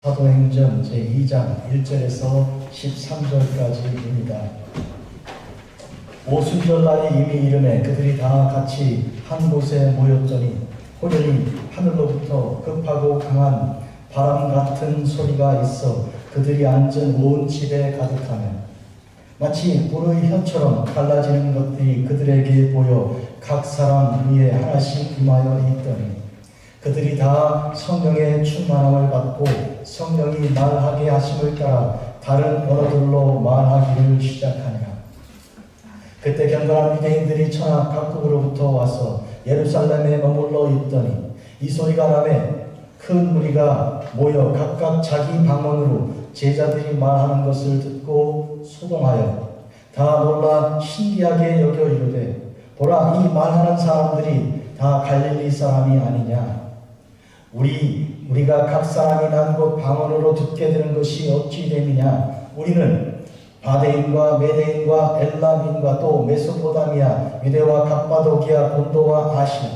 사도행전 제2장 1절에서 13절까지입니다. 오순절날이 이미 이르매 그들이 다 같이 한 곳에 모였더니 호련히 하늘로부터 급하고 강한 바람 같은 소리가 있어 그들이 앉은 온 집에 가득하며 마치 불의 혀처럼 갈라지는 것들이 그들에게 보여 각 사람 위에 하나씩 임하여 있더니 그들이 다 성령의 충만함을 받고 성령이 말하게 하심을 따라 다른 언어들로 말하기를 시작하니라. 그때 경건한 유대인들이 천하 각국으로부터 와서 예루살렘에 머물러 있더니 이 소리가 나매 큰 무리가 모여 각각 자기 방언으로 제자들이 말하는 것을 듣고 소동하여 다 놀라 신기하게 여겨 이르되 보라, 이 말하는 사람들이 다 갈릴리 사람이 아니냐. 우리가 각 사람이 난 곳 방언으로 듣게 되는 것이 어찌 됨이냐. 우리는 바데인과 메데인과 엘람인과 또 메소포다미아, 유대와 갑바도기아, 본도와 아시아,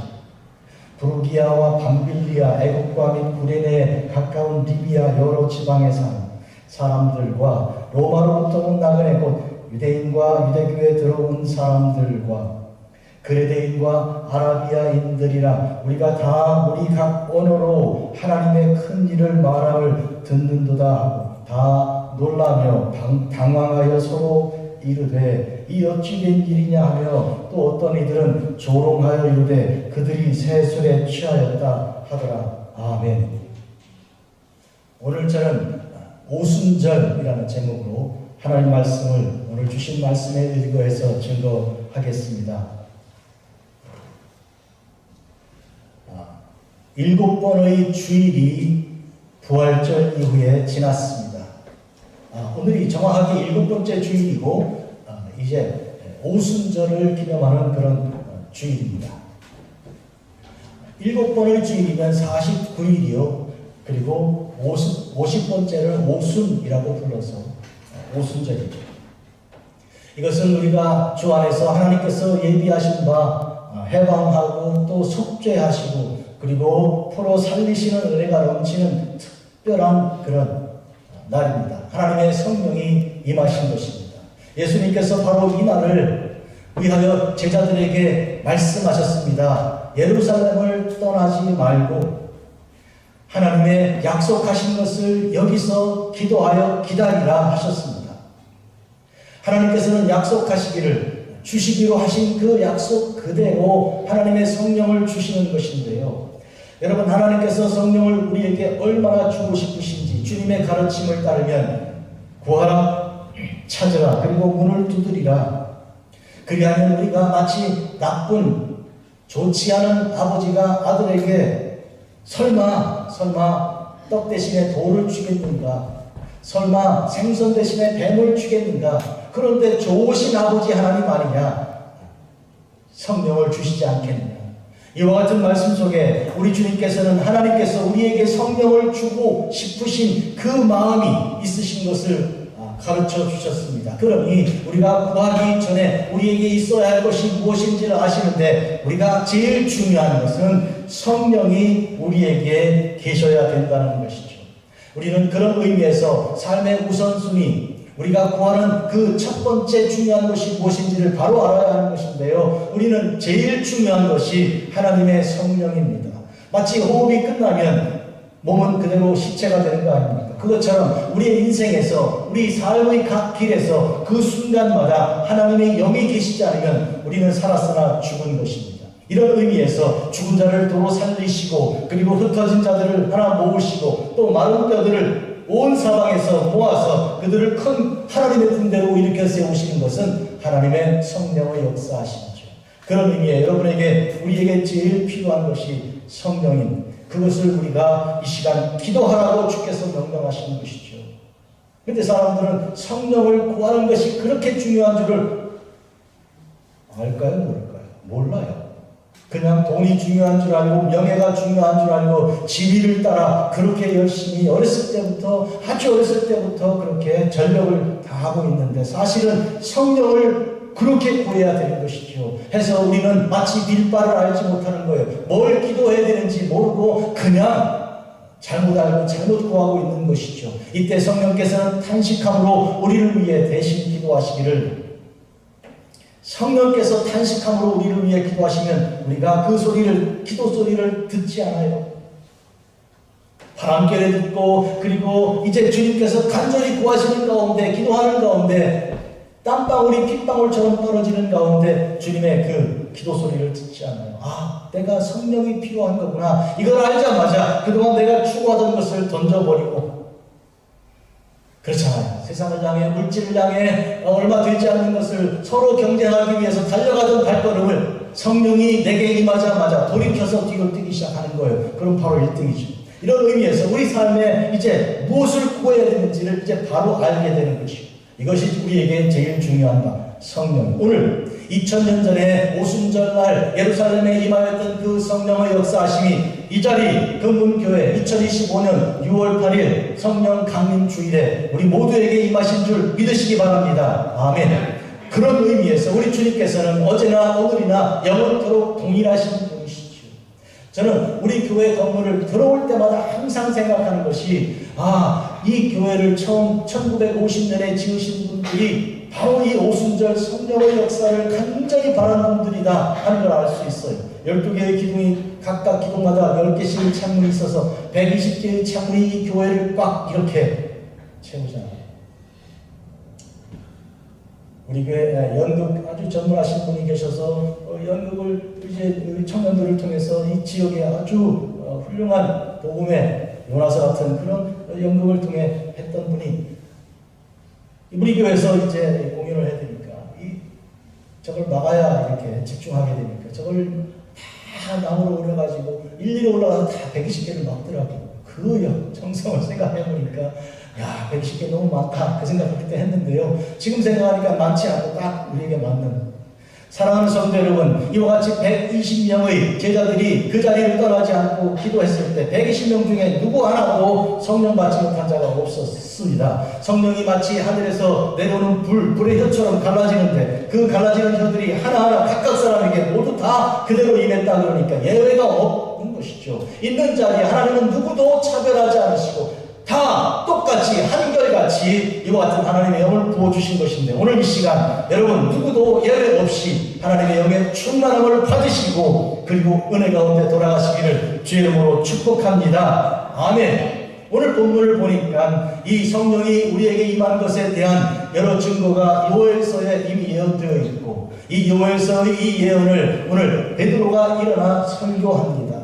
부르기아와 밤빌리아, 애국과 및 구레네에 가까운 리비아 여러 지방에 사는 사람들과 로마로부터 온 나그네 곧 유대인과 유대교에 들어온 사람들과 그레데인과 아라비아인들이라 우리가 다 우리 각 언어로 하나님의 큰 일을 말함을 듣는도다 하고 다 놀라며 당황하여 서로 이르되 이 어찌 된 일이냐 하며 또 어떤 이들은 조롱하여 이르되 그들이 새 술에 취하였다 하더라. 아멘. 오늘 저는 오순절이라는 제목으로 하나님 말씀을 오늘 주신 말씀에 읽어서 증거하겠습니다. 7번의 주일이 부활절 이후에 지났습니다. 오늘이 정확하게 7번째 주일이고 이제 오순절을 기념하는 그런 주일입니다. 7번의 주일이면 49일이요. 그리고 50번째를 오순이라고 불러서 오순절이죠. 이것은 우리가 주 안에서 하나님께서 예비하신 바 해방하고 또 속죄하시고 그리고 풀어 살리시는 은혜가 넘치는 특별한 그런 날입니다. 하나님의 성령이 임하신 것입니다. 예수님께서 바로 이 날을 위하여 제자들에게 말씀하셨습니다. 예루살렘을 떠나지 말고 하나님의 약속하신 것을 여기서 기도하여 기다리라 하셨습니다. 하나님께서는 약속하시기를 주시기로 하신 그 약속 그대로 하나님의 성령을 주시는 것인데요. 여러분, 하나님께서 성령을 우리에게 얼마나 주고 싶으신지 주님의 가르침을 따르면 구하라, 찾으라, 그리고 문을 두드리라. 그리하면 우리가 마치 나쁜 좋지 않은 아버지가 아들에게 설마 떡 대신에 돌을 주겠는가? 설마 생선 대신에 뱀을 주겠는가? 그런데 좋으신 아버지 하나님 아니냐? 성령을 주시지 않겠느냐? 이와 같은 말씀 속에 우리 주님께서는 하나님께서 우리에게 성령을 주고 싶으신 그 마음이 있으신 것을 가르쳐 주셨습니다. 그러니 우리가 구하기 전에 우리에게 있어야 할 것이 무엇인지를 아시는데 우리가 제일 중요한 것은 성령이 우리에게 계셔야 된다는 것이죠. 우리는 그런 의미에서 삶의 우선순위, 우리가 구하는 그 첫 번째 중요한 것이 무엇인지를 바로 알아야 하는 것인데요. 우리는 제일 중요한 것이 하나님의 성령입니다. 마치 호흡이 끝나면 몸은 그대로 시체가 되는 거 아닙니까? 그것처럼 우리의 인생에서 우리 삶의 각 길에서 그 순간마다 하나님의 영이 계시지 않으면 우리는 살았으나 죽은 것입니다. 이런 의미에서 죽은 자를 도로 살리시고 그리고 흩어진 자들을 하나 모으시고 또 마른 뼈들을 온 사방에서 모아서 그들을 큰 하나님의 군대로 일으켜 세우시는 것은 하나님의 성령의 역사하시죠. 그런 의미에 여러분에게 우리에게 제일 필요한 것이 성령인 그것을 우리가 이 시간 기도하라고 주께서 명령하시는 것이죠. 그런데 사람들은 성령을 구하는 것이 그렇게 중요한 줄을 알까요? 모를까요? 몰라요. 그냥 돈이 중요한 줄 알고 명예가 중요한 줄 알고 지위를 따라 그렇게 열심히 어렸을 때부터 아주 어렸을 때부터 그렇게 전력을 다하고 있는데 사실은 성령을 그렇게 구해야 되는 것이죠. 해서 우리는 마치 밀바를 알지 못하는 거예요. 뭘 기도해야 되는지 모르고 그냥 잘못 알고 잘못 구하고 있는 것이죠. 이때 성령께서는 탄식함으로 우리를 위해 대신 기도하시기를, 성령께서 탄식함으로 우리를 위해 기도하시면 우리가 그 소리를, 기도 소리를 듣지 않아요. 바람결에 듣고, 그리고 이제 주님께서 간절히 구하시는 가운데, 기도하는 가운데 땀방울이 핏방울처럼 떨어지는 가운데 주님의 그 기도 소리를 듣지 않아요. 아, 내가 성령이 필요한 거구나. 이걸 알자마자 그동안 내가 추구하던 것을 던져버리고, 그렇잖아요. 세상을 향해, 물질을 향해 얼마 되지 않는 것을 서로 경쟁하기 위해서 달려가던 발걸음을 성령이 내게 임하자마자 돌이켜서 뒤로 뛰기 시작하는 거예요. 그럼 바로 1등이죠. 이런 의미에서 우리 삶에 이제 무엇을 구해야 되는지를 이제 바로 알게 되는 것이요. 이것이 우리에게 제일 중요한 바, 성령. 오늘 2000년 전에 오순절날 예루살렘에 임하였던 그 성령의 역사하심이 이 자리 금문교회 2025년 6월 8일 성령 강림 주일에 우리 모두에게 임하신 줄 믿으시기 바랍니다. 아멘. 그런 의미에서 우리 주님께서는 어제나 오늘이나 영원토록 동일하신 분이시죠. 저는 우리 교회 건물을 들어올 때마다 항상 생각하는 것이, 이 교회를 처음 1950년에 지으신 분들이 바로 이 오순절 성령의 역사를 간절히 바라는 분들이다 하는 걸 알 수 있어요. 12개의 기둥이 각각 기둥마다 10개씩 창문이 있어서 120개의 창문이 이 교회를 꽉 이렇게 채우잖아요. 우리 교회 연극 아주 전문하신 분이 계셔서 연극을 이제 청년들을 통해서 이 지역에 아주 훌륭한 복음의 요나서 같은 그런 연극을 통해 했던 분이 우리 교회에서 이제 공연을 해드니까 저걸 막아야 이렇게 집중하게 되니까 저걸 다 나무로 올려가지고 일일이 올라가서 다 120개를 막더라고요. 그 정성을 생각해보니까 야, 120개 너무 많다 그 생각을 그때 했는데요. 지금 생각하니까 많지 않고 딱 우리에게 맞는. 사랑하는 성도 여러분, 이와 같이 120명의 제자들이 그 자리를 떠나지 않고 기도했을 때 120명 중에 누구 하나도 성령 받지 못한 자가 없었습니다. 성령이 마치 하늘에서 내려오는 불의 혀처럼 갈라지는데 그 갈라지는 혀들이 하나하나 각각 사람에게 모두 다 그대로 임했다 그러니까 예외가 없는 것이죠. 있는 자리에 하나님은 누구도 차별하지 않으시고 다 똑같이 한결같이 이와 같은 하나님의 영을 부어주신 것인데, 오늘 이 시간 여러분 누구도 예외 없이 하나님의 영의 충만함을 받으시고 그리고 은혜 가운데 돌아가시기를 주의 이름으로 축복합니다. 아멘. 오늘 본문을 보니까 이 성령이 우리에게 임한 것에 대한 여러 증거가 요엘서에 이미 예언되어 있고, 이 요엘서의 이 예언을 오늘 베드로가 일어나 설교합니다.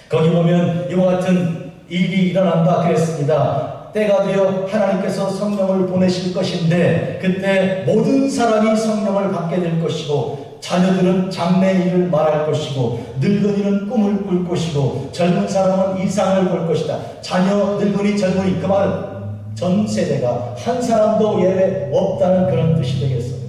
거기 보면 이와 같은 일이 일어난다 그랬습니다. 때가 되어 하나님께서 성령을 보내실 것인데 그때 모든 사람이 성령을 받게 될 것이고, 자녀들은 장래일을 말할 것이고, 늙은이는 꿈을 꿀 것이고, 젊은 사람은 이상을 볼 것이다. 자녀, 늙은이, 젊은이, 그 말은 전 세대가 한 사람도 예외 없다는 그런 뜻이 되겠습니다.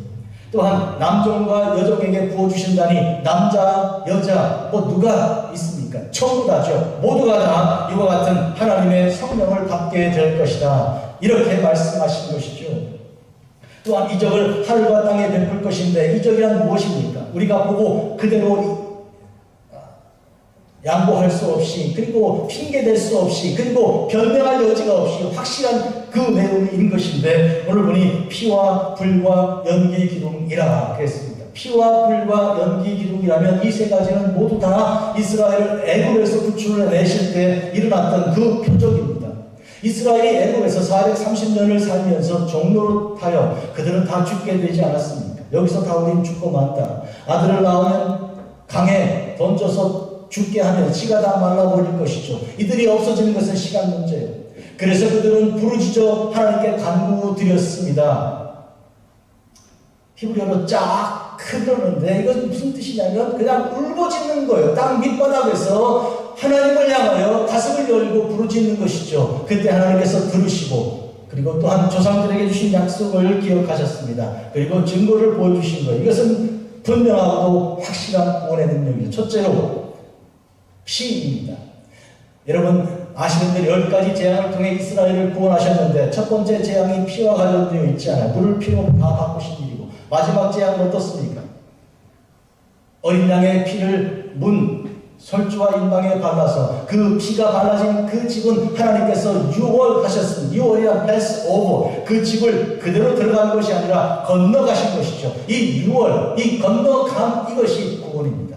또한 남종과 여종에게 부어주신다니 남자, 여자 누가 있습니까? 전부 다죠. 모두가 다 이와 같은 하나님의 성령을 받게 될 것이다. 이렇게 말씀하신 것이죠. 또한 이적을 하늘과 땅에 베풀 것인데, 이적이란 무엇입니까? 우리가 보고 그대로 양보할 수 없이, 그리고 핑계댈 수 없이, 그리고 변명할 여지가 없이 확실한 그 내용인 것인데, 오늘 보니 피와 불과 연기 기둥이라 그랬습니다. 피와 불과 연기 기둥이라면 이 세 가지는 모두 다 이스라엘을 애굽에서 구출을 내실 때 일어났던 그 표적입니다. 이스라엘이 애굽에서 430년을 살면서 종노릇하여 그들은 다 죽게 되지 않았습니까? 여기서 다 우린 죽고 만다. 아들을 낳으면 강에 던져서 죽게 하면 씨가 다 말라버릴 것이죠. 이들이 없어지는 것은 시간 문제예요. 그래서 그들은 부르짖어 하나님께 간구드렸습니다. 히브리어로 쫙 그러는데 이건 무슨 뜻이냐면 그냥 울부짖는 거예요. 땅 밑바닥에서 하나님을 향하여 가슴을 열고 부르짖는 것이죠. 그때 하나님께서 들으시고, 그리고 또한 조상들에게 주신 약속을 기억하셨습니다. 그리고 증거를 보여주신 거예요. 이것은 분명하고 확실한 구원의 능력이죠. 첫째로 피입니다. 여러분 아시는 대로 10가지 재앙을 통해 이스라엘을 구원하셨는데 첫 번째 재앙이 피와 관련되어 있지 않아요. 물을 피로 다 바꾸신 일이고, 마지막 재앙은 어떻습니까? 어린 양의 피를 문 솔주와 인방에 발라서 그 피가 발라진 그 집은 하나님께서 유월하셨습니다. 유월이란 패스오버, 그 집을 그대로 들어간 것이 아니라 건너가신 것이죠. 이 유월, 이 건너감, 이것이 구원입니다.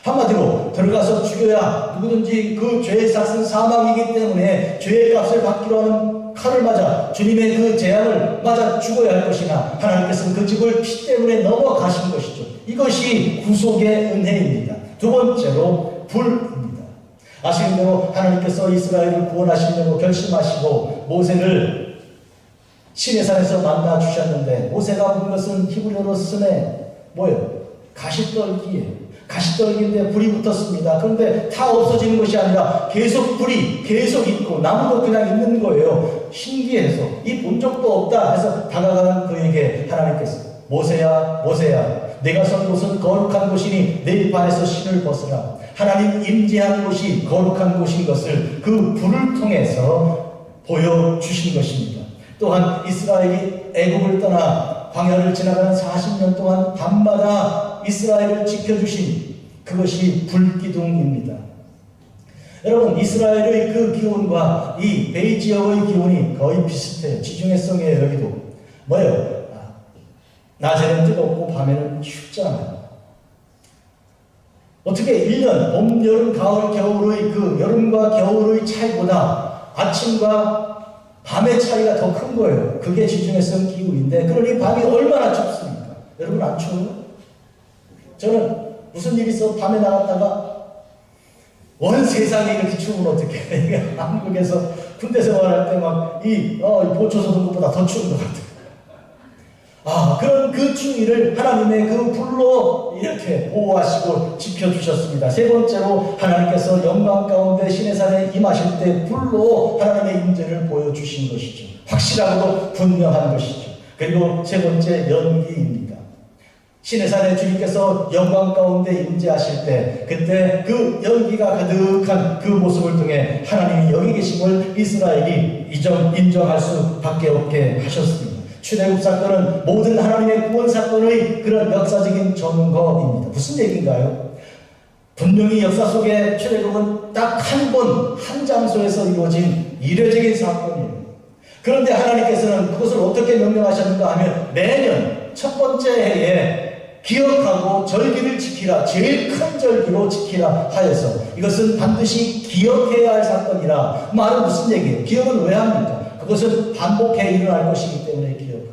한마디로 들어가서 죽여야 누구든지 그 죄의 삭은 사망이기 때문에 죄의 값을 받기로 하는 칼을 맞아 주님의 그 재앙을 맞아 죽어야 할 것이나 하나님께서는 그 집을 피 때문에 넘어가신 것이죠. 이것이 구속의 은혜입니다. 두 번째로 불입니다. 아시는 대로 하나님께서 이스라엘을 구원하시려고 결심하시고 모세를 시내산에서 만나 주셨는데 모세가 본 것은 히브리어로 스네 뭐예요? 가시떨기예요. 가시떨기인데 불이 붙었습니다. 그런데 다 없어지는 것이 아니라 계속 불이 계속 있고 나무도 그냥 있는 거예요. 신기해서 이 본 적도 없다 해서 다가가는 그에게 하나님께서 모세야 모세야 내가 선 곳은 거룩한 곳이니 내 발에서 신을 벗으라. 하나님 임재한 곳이 거룩한 곳인 것을 그 불을 통해서 보여주신 것입니다. 또한 이스라엘이 애국을 떠나 광야를 지나가는 40년 동안 밤마다 이스라엘을 지켜주신 그것이 불기둥입니다. 여러분 이스라엘의 그 기온과 이 베이지역의 기온이 거의 비슷해요. 지중해성이에요. 여기도 뭐예요? 낮에는 뜨겁고 밤에는 춥잖아요. 어떻게 1년 봄, 여름, 가을, 겨울의 그 여름과 겨울의 차이보다 아침과 밤의 차이가 더 큰 거예요. 그게 지중해성 기후인데 그러니 밤이 얼마나 춥습니까? 여러분 안 추워요? 저는 무슨 일이 있어 밤에 나갔다가 온 세상에 이렇게 추우면 어떡해. 한국에서 군대 생활할 때 막 보초 서는 것보다 더 추운 것 같아요. 그런 그 추위를 하나님의 그 불로 이렇게 보호하시고 지켜주셨습니다. 세 번째로 하나님께서 영광 가운데 시내산에 임하실 때 불로 하나님의 임재를 보여주신 것이죠. 확실하고도 분명한 것이죠. 그리고 세 번째 연기입니다. 시내산에 주님께서 영광 가운데 임재하실 때 그때 그 연기가 가득한 그 모습을 통해 하나님이 여기 계심을 이스라엘이 인정할 수밖에 없게 하셨습니다. 출애굽 사건은 모든 하나님의 구원 사건의 그런 역사적인 점거입니다. 무슨 얘기인가요? 분명히 역사 속에 출애굽은 딱 한 번, 한 장소에서 이루어진 이례적인 사건이에요. 그런데 하나님께서는 그것을 어떻게 명령하셨는가 하면 매년 첫 번째 해에 기억하고 절기를 지키라, 제일 큰 절기로 지키라 하여서 이것은 반드시 기억해야 할 사건이라. 말은 무슨 얘기예요? 기억은 왜 합니까? 그것은 반복해 일어날 것이기 때문에 기억합니다.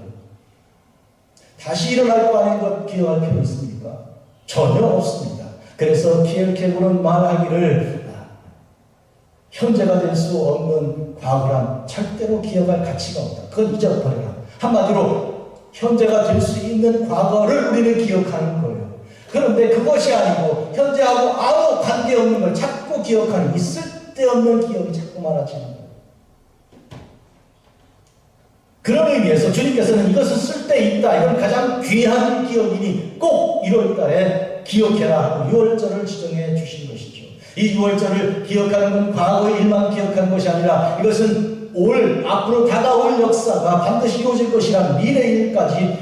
다시 일어날 거 아닌 것 기억할 필요 있습니까? 전혀 없습니다. 그래서 키엘케고는 말하기를 현재가 될 수 없는 과거란 절대로 기억할 가치가 없다. 그건 잊어버려라. 한마디로 현재가 될 수 있는 과거를 우리는 기억하는 거예요. 그런데 그것이 아니고 현재하고 아무 관계없는 걸 자꾸 기억하는 이 쓸데없는 기억이 자꾸 많아지는 거예요. 그런 의미에서 주님께서는 이것은 쓸데있다. 이건 가장 귀한 기억이니 꼭 1월달에 기억해라 하고 6월절을 지정해 주신 것이죠. 이 6월절을 기억하는 건 과거의 일만 기억하는 것이 아니라 이것은 앞으로 다가올 역사가 반드시 이루어질 것이라는 미래일까지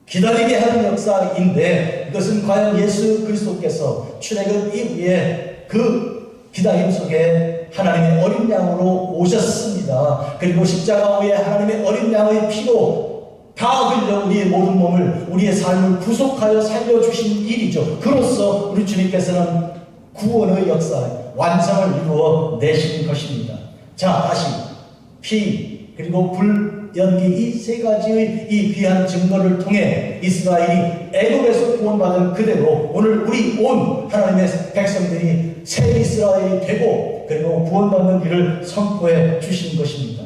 기다리게 하는 역사인데 이것은 과연 예수 그리스도께서 출애굽 이후에 그 기다림 속에 하나님의 어린 양으로 오셨습니다. 그리고 십자가 위에 하나님의 어린 양의 피로 다 흘려 우리의 모든 몸을, 우리의 삶을 구속하여 살려주신 일이죠. 그로써 우리 주님께서는 구원의 역사, 완성을 이루어 내신 것입니다. 자, 다시 피 그리고 불, 연기 이 세 가지의 이 귀한 증거를 통해 이스라엘이 애굽에서 구원받은 그대로 오늘 우리 온 하나님의 백성들이 새 이스라엘이 되고 그리고 구원받는 일을 선포해 주신 것입니다.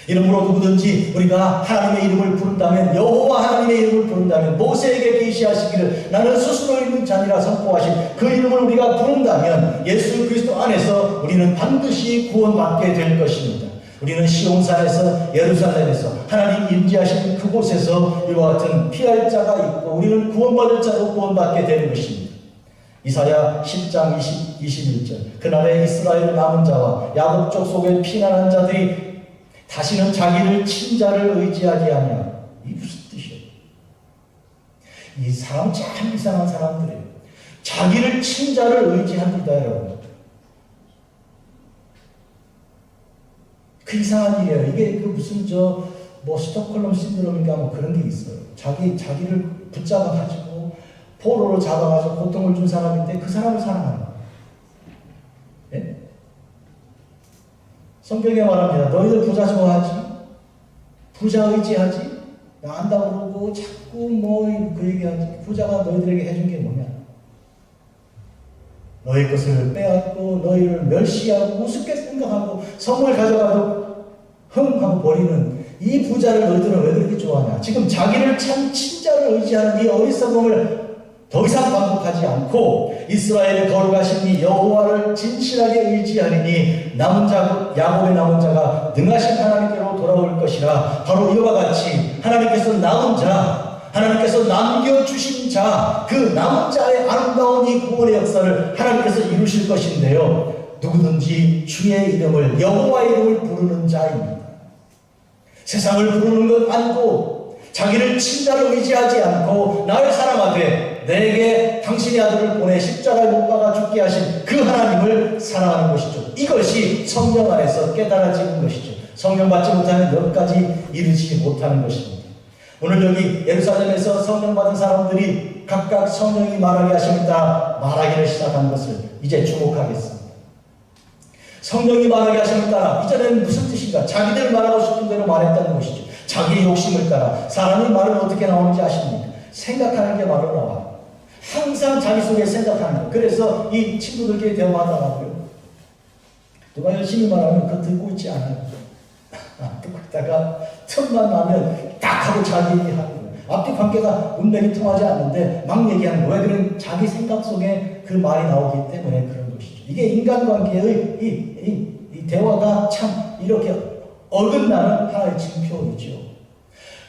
이러므로 누구든지 우리가 하나님의 이름을 부른다면, 여호와 하나님의 이름을 부른다면, 모세에게 계시하시기를 나는 스스로 있는 자니라 선포하신 그 이름을 우리가 부른다면 예수 그리스도 안에서 우리는 반드시 구원받게 될 것입니다. 우리는 시온산에서, 예루살렘에서 하나님 임재하시는 그곳에서 이와 같은 피할 자가 있고 우리는 구원받을 자로 구원받게 되는 것입니다. 이사야 10장 21절 그날에 이스라엘 남은 자와 야곱 족속의 피난한 자들이 다시는 자기를 친자를 의지하지 아니하며. 이 무슨 뜻이에요? 이 사람 참 이상한 사람들이에요. 자기를 친 자를 의지합니다, 여러분. 그 이상한 일이에요. 이게 그 무슨 뭐 스톡홀름 신드롬인가 뭐 그런 게 있어요. 자기를 붙잡아가지고 포로로 잡아가지고 고통을 준 사람인데 그 사람을 사랑하는 거예요. 예? 성경에 말합니다. 너희들 부자 좋아하지? 부자 의지하지? 나 안다고 그러고 자꾸 뭐 그 얘기하지. 부자가 너희들에게 해준 게 뭐냐? 너희 것을 빼앗고 너희를 멸시하고 우습게 생각하고 선물 가져가도 흥하고 버리는 이 부자를 너희들은 왜 그렇게 좋아하냐? 지금 자기를 참 친자를 의지하는 이 어리석음을 더 이상 반복하지 않고 이스라엘의 거룩하신 이 여호와를 진실하게 의지하리니 남은 자 야곱의 남은 자가 능하신 하나님께로 돌아올 것이라. 바로 이와 같이 하나님께서 남은 자, 하나님께서 남겨주신 자, 그 남은 자의 아름다운 이 구원의 역사를 하나님께서 이루실 것인데요. 누구든지 주의 이름을 여호와의 이름을 부르는 자입니다. 세상을 부르는 것 아니고 자기를 친자를 의지하지 않고 나를 사랑하되 내게 당신의 아들을 보내 십자가에 못 박아 죽게 하신 그 하나님을 사랑하는 것이죠. 이것이 성령 안에서 깨달아지는 것이죠. 성령 받지 못하는 여기까지 이르지 못하는 것입니다. 오늘 여기 예루살렘에서 성령 받은 사람들이 각각 성령이 말하게 하심에 따라 말하기를 시작한 것을 이제 주목하겠습니다. 성령이 말하게 하심에 따라 이전에는 무슨 뜻인가? 자기들 말하고 싶은 대로 말했다는 것이죠. 자기의 욕심을 따라. 사람이 말은 어떻게 나오는지 아십니까? 생각하는 게 말로 나와요. 항상 자기 속에 생각하는 거. 그래서 이 친구들끼리 대화하다가요, 누가 열심히 말하면 그거 듣고 있지 않아요. 듣고 있다가 틈만 나면 딱 하고 자기 얘기하는 거예요. 앞뒤 관계가 문맥이 통하지 않는데 막 얘기하는 거예요. 왜 그런 자기 생각 속에 그 말이 나오기 때문에 그런 것이죠. 이게 인간관계의 이 대화가 참 이렇게 어긋나는 하나의 징표이죠.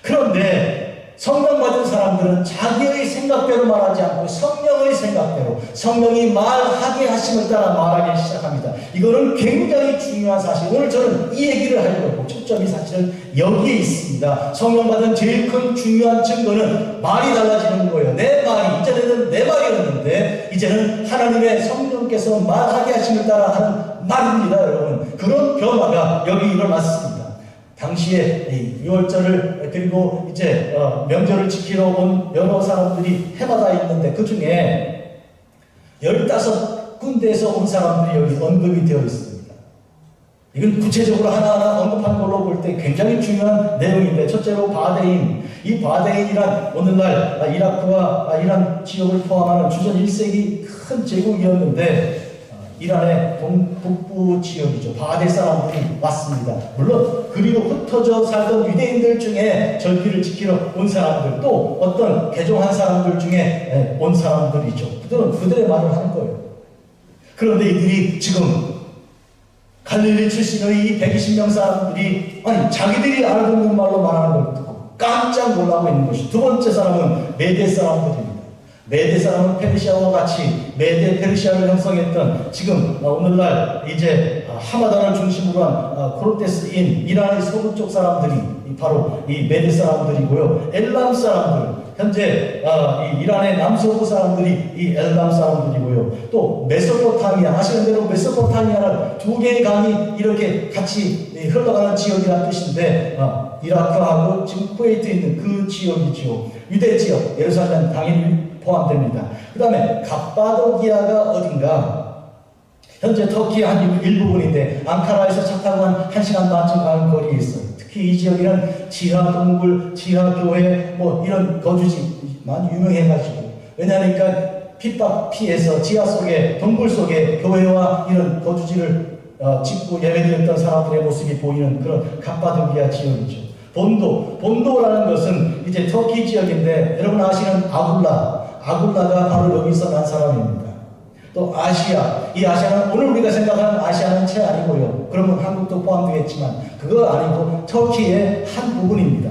그런데 성령 받은 사람들은 자기의 생각대로 말하지 않고 성령의 생각대로, 성령이 말하게 하심을 따라 말하기 시작합니다. 이거는 굉장히 중요한 사실. 오늘 저는 이 얘기를 하려고 초점이 사실은 여기에 있습니다. 성령 받은 제일 큰 중요한 증거는 말이 달라지는 거예요. 내 말이, 이전에는 내 말이었는데 이제는 하나님의 성령께서 말하게 하심을 따라 하는 말입니다, 여러분. 그런 변화가 여기 일어났습니다. 당시에 유월절을 그리고 이제 명절을 지키러 온 여러 사람들이 해마다 있는데 그 중에 15군데에서 온 사람들이 여기 언급이 되어 있습니다. 이건 구체적으로 하나하나 언급한 걸로 볼 때 굉장히 중요한 내용인데, 첫째로 바데인. 이 바데인이란 오늘날 이라크와 이란 지역을 포함하는 주전 1세기 큰 제국이었는데 이란의 북부 지역이죠. 바데 사람들이 왔습니다. 물론 그리로 흩어져 살던 유대인들 중에 절기를 지키러 온 사람들, 또 어떤 개종한 사람들 중에 온 사람들이죠. 그들은 그들의 말을 하는 거예요. 그런데 이들이 지금 갈릴리 출신의 이 120명 사람들이 자기들이 알아듣는 말로 말하는 걸 듣고 깜짝 놀라고 있는 것이, 두 번째 사람은 메대 사람들입니다. 메대 사람은 페르시아와 같이 메대 페르시아를 형성했던 지금 오늘날 이제 하마단을 중심으로 한 코르테스인 이란의 서부 쪽 사람들이 바로 이 메대 사람들이고요. 엘람 사람들, 현재 이 이란의 남서부 사람들이 이 엘람 사람들이고요. 또 메소포타미아, 아시는 대로 메소포타미아는 두 개의 강이 이렇게 같이 흘러가는 지역이라는 뜻인데 이라크하고 지금 쿠웨이트에 있는 그 지역이죠. 유대 지역, 예루살렘 당연히 포함됩니다. 그 다음에 갑바도기아가 어딘가, 현재 터키의 한 일부분인데 앙카라에서 차 타고 한 1시간 반쯤 가는 거리에 있어요. 특히 이 지역에는 지하동굴, 지하교회 뭐 이런 거주지 많이 유명해가지고, 왜냐하니까 핍박 피해서 지하 속에, 동굴 속에 교회와 이런 거주지를 짓고 예배드렸던 사람들의 모습이 보이는 그런 갑바도기아 지역이죠. 본도라는 것은 이제 터키 지역인데, 여러분 아시는 아굴라가 바로 여기서 난 사람입니다. 또 아시아, 이 아시아는 오늘 우리가 생각하는 아시아는 채 아니고요. 그러면 한국도 포함되겠지만 그거 아니고 터키의 한 부분입니다.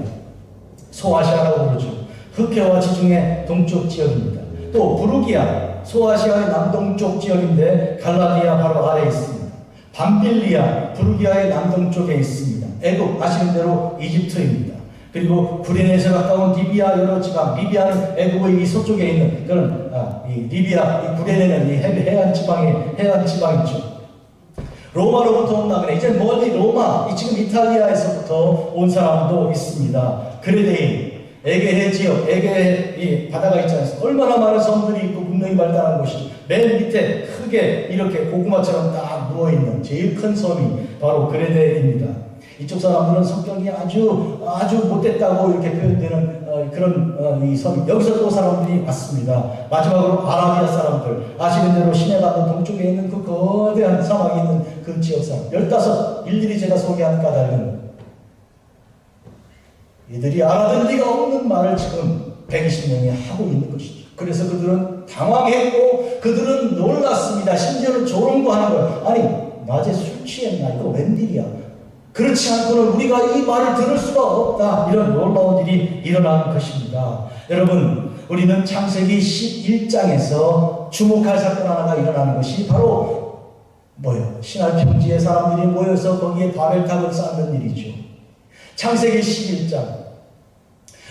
소아시아라고 그러죠. 흑해와 지중해 동쪽 지역입니다. 또 부르기아, 소아시아의 남동쪽 지역인데 갈라디아 바로 아래에 있습니다. 밤빌리아, 부르기아의 남동쪽에 있습니다. 애국, 아시는 대로 이집트입니다. 그리고 구레네에서 가까운 리비아 여러 지방, 리비아는 애국의 이 서쪽에 있는 그런 이 리비아, 이 구레네는 이 해안 지방이죠. 로마로부터 온 나그네, 이제 멀리 로마, 지금 이탈리아에서부터 온 사람도 있습니다. 그레데인, 에게해 지역, 에게해 이 바다가 있지 않습니까? 얼마나 많은 섬들이 있고 문명이 발달한 곳이 맨 밑에 크게 이렇게 고구마처럼 딱 누워있는 제일 큰 섬이 바로 그레데입니다. 이쪽 사람들은 성격이 아주 못됐다고 이렇게 표현되는 그런 이 섬. 여기서 또 사람들이 왔습니다. 마지막으로 아라비아 사람들. 아시는 대로 시내가도 동쪽에 있는 그 거대한 사막이 있는 그 지역 사람. 15 일일이 제가 소개한 까닭은 이들이 알아들 리가 없는 말을 지금 120명이 하고 있는 것이죠. 그래서 그들은 당황했고 그들은 놀랐습니다. 심지어는 조롱도 하는 거예요. 아니 낮에 술 취했나? 이거 웬일이야? 그렇지 않고는 우리가 이 말을 들을 수가 없다. 이런 놀라운 일이 일어난 것입니다. 여러분, 우리는 창세기 11장에서 주목할 사건 하나가 일어나는 것이 바로 뭐예요? 신할 평지에 사람들이 모여서 거기에 바벨탑을 쌓는 일이죠. 창세기 11장.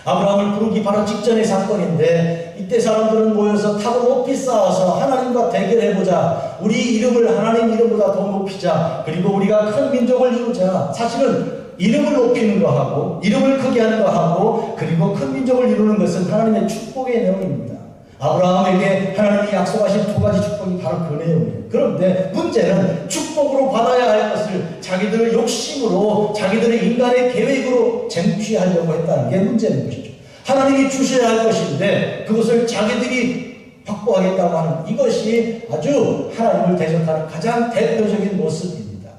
아브라함을 부르기 바로 직전의 사건인데 이때 사람들은 모여서 탑을 높이 쌓아서 하나님과 대결해보자. 우리 이름을 하나님 이름보다 더 높이자. 그리고 우리가 큰 민족을 이루자. 사실은 이름을 높이는 거하고 이름을 크게 하는 거하고 그리고 큰 민족을 이루는 것은 하나님의 축복의 내용입니다. 아브라함에게 하나님이 약속하신 2가지 축복이 바로 그 내용이에요. 그런데 문제는 축복으로 받아야 할 것을 자기들의 욕심으로 자기들의 인간의 계획으로 쟁취하려고 했다는 게 문제인 것이죠. 하나님이 주셔야 할 것인데 그것을 자기들이 확보하겠다고 하는 이것이 아주 하나님을 대적하는 가장 대표적인 모습입니다.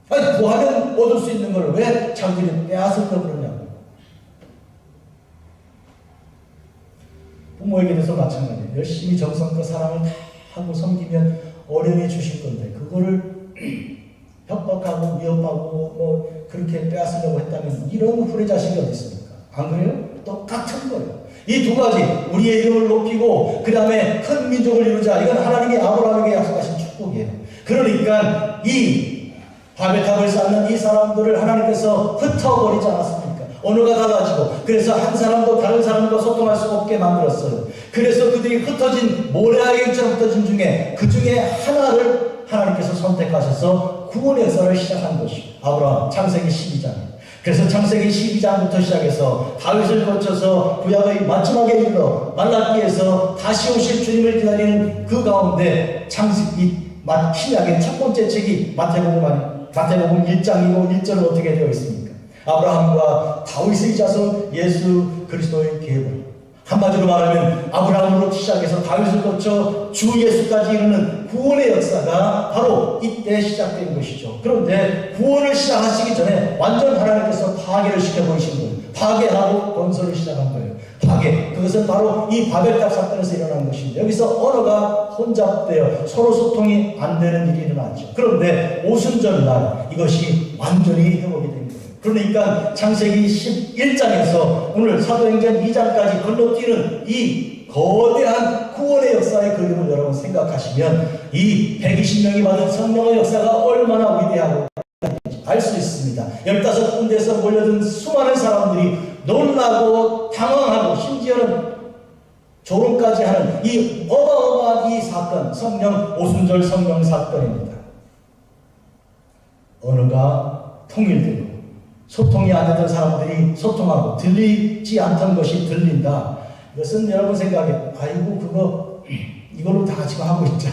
아니 구하면 얻을 수 있는 걸 왜 자기들이 빼앗으려고 그러냐고. 부모에게 대해서 마찬가지예요. 열심히 정성껏 사랑을 다 하고 섬기면 어련히 주실 건데 그거를 협박하고 위협하고 뭐 그렇게 빼앗으려고 했다면 이런 후레자식이 어디 있습니까? 안 그래요? 똑같은 거예요. 이 2가지 우리의 이름을 높이고 그 다음에 큰 민족을 이루자. 이건 하나님이 아브라함에게 약속하신 축복이에요. 그러니까 이 바벨탑을 쌓는 이 사람들을 하나님께서 흩어버리지 않았습니까? 언어가 달라지고 그래서 한 사람도 다른 사람과 소통할 수 없게 만들었어요. 그래서 그들이 흩어진 모래알갱이처럼 흩어진 중에 그 중에 하나를 하나님께서 선택하셔서 구원의 역사를 시작한 것이 아브라함 창세기 12장. 그래서 창세기 12장부터 시작해서 다윗을 거쳐서 구약의 마지막에 이르러 말라기에서 다시 오실 주님을 기다리는 그 가운데 창세기 신약의 첫 번째 책이 마태복음 1장이고 1절은 어떻게 되어 있습니까? 아브라함과 다윗의 자손 예수 그리스도의 계보. 한마디로 말하면 아브라함으로 시작해서 다윗을 거쳐 주 예수까지 이르는 구원의 역사가 바로 이때 시작된 것이죠. 그런데 구원을 시작하시기 전에 완전 하나님께서 파괴를 시켜버리신 거예요. 파괴하고 건설을 시작한 거예요. 파괴. 그것은 바로 이 바벨탑 사건에서 일어난 것입니다. 여기서 언어가 혼잡되어 서로 소통이 안 되는 일이 일어났죠. 그런데 오순절날 이것이 완전히 회복이 된 거예요. 그러니까 창세기 11장에서 오늘 사도행전 2장까지 건너뛰는 이 거대한 구원의 역사의 그림을 여러분 생각하시면 이 120명이 받은 성령의 역사가 얼마나 위대하고 알 수 있습니다. 15군데에서 몰려든 수많은 사람들이 놀라고 당황하고 심지어는 조롱까지 하는 이 어마어마한 이 사건, 성령 오순절 성령 사건입니다. 언어가 통일되고 소통이 안 되던 사람들이 소통하고 들리지 않던 것이 들린다. 이것은 여러분 생각에 아이고 그거 이걸로 다 지금 하고 있자.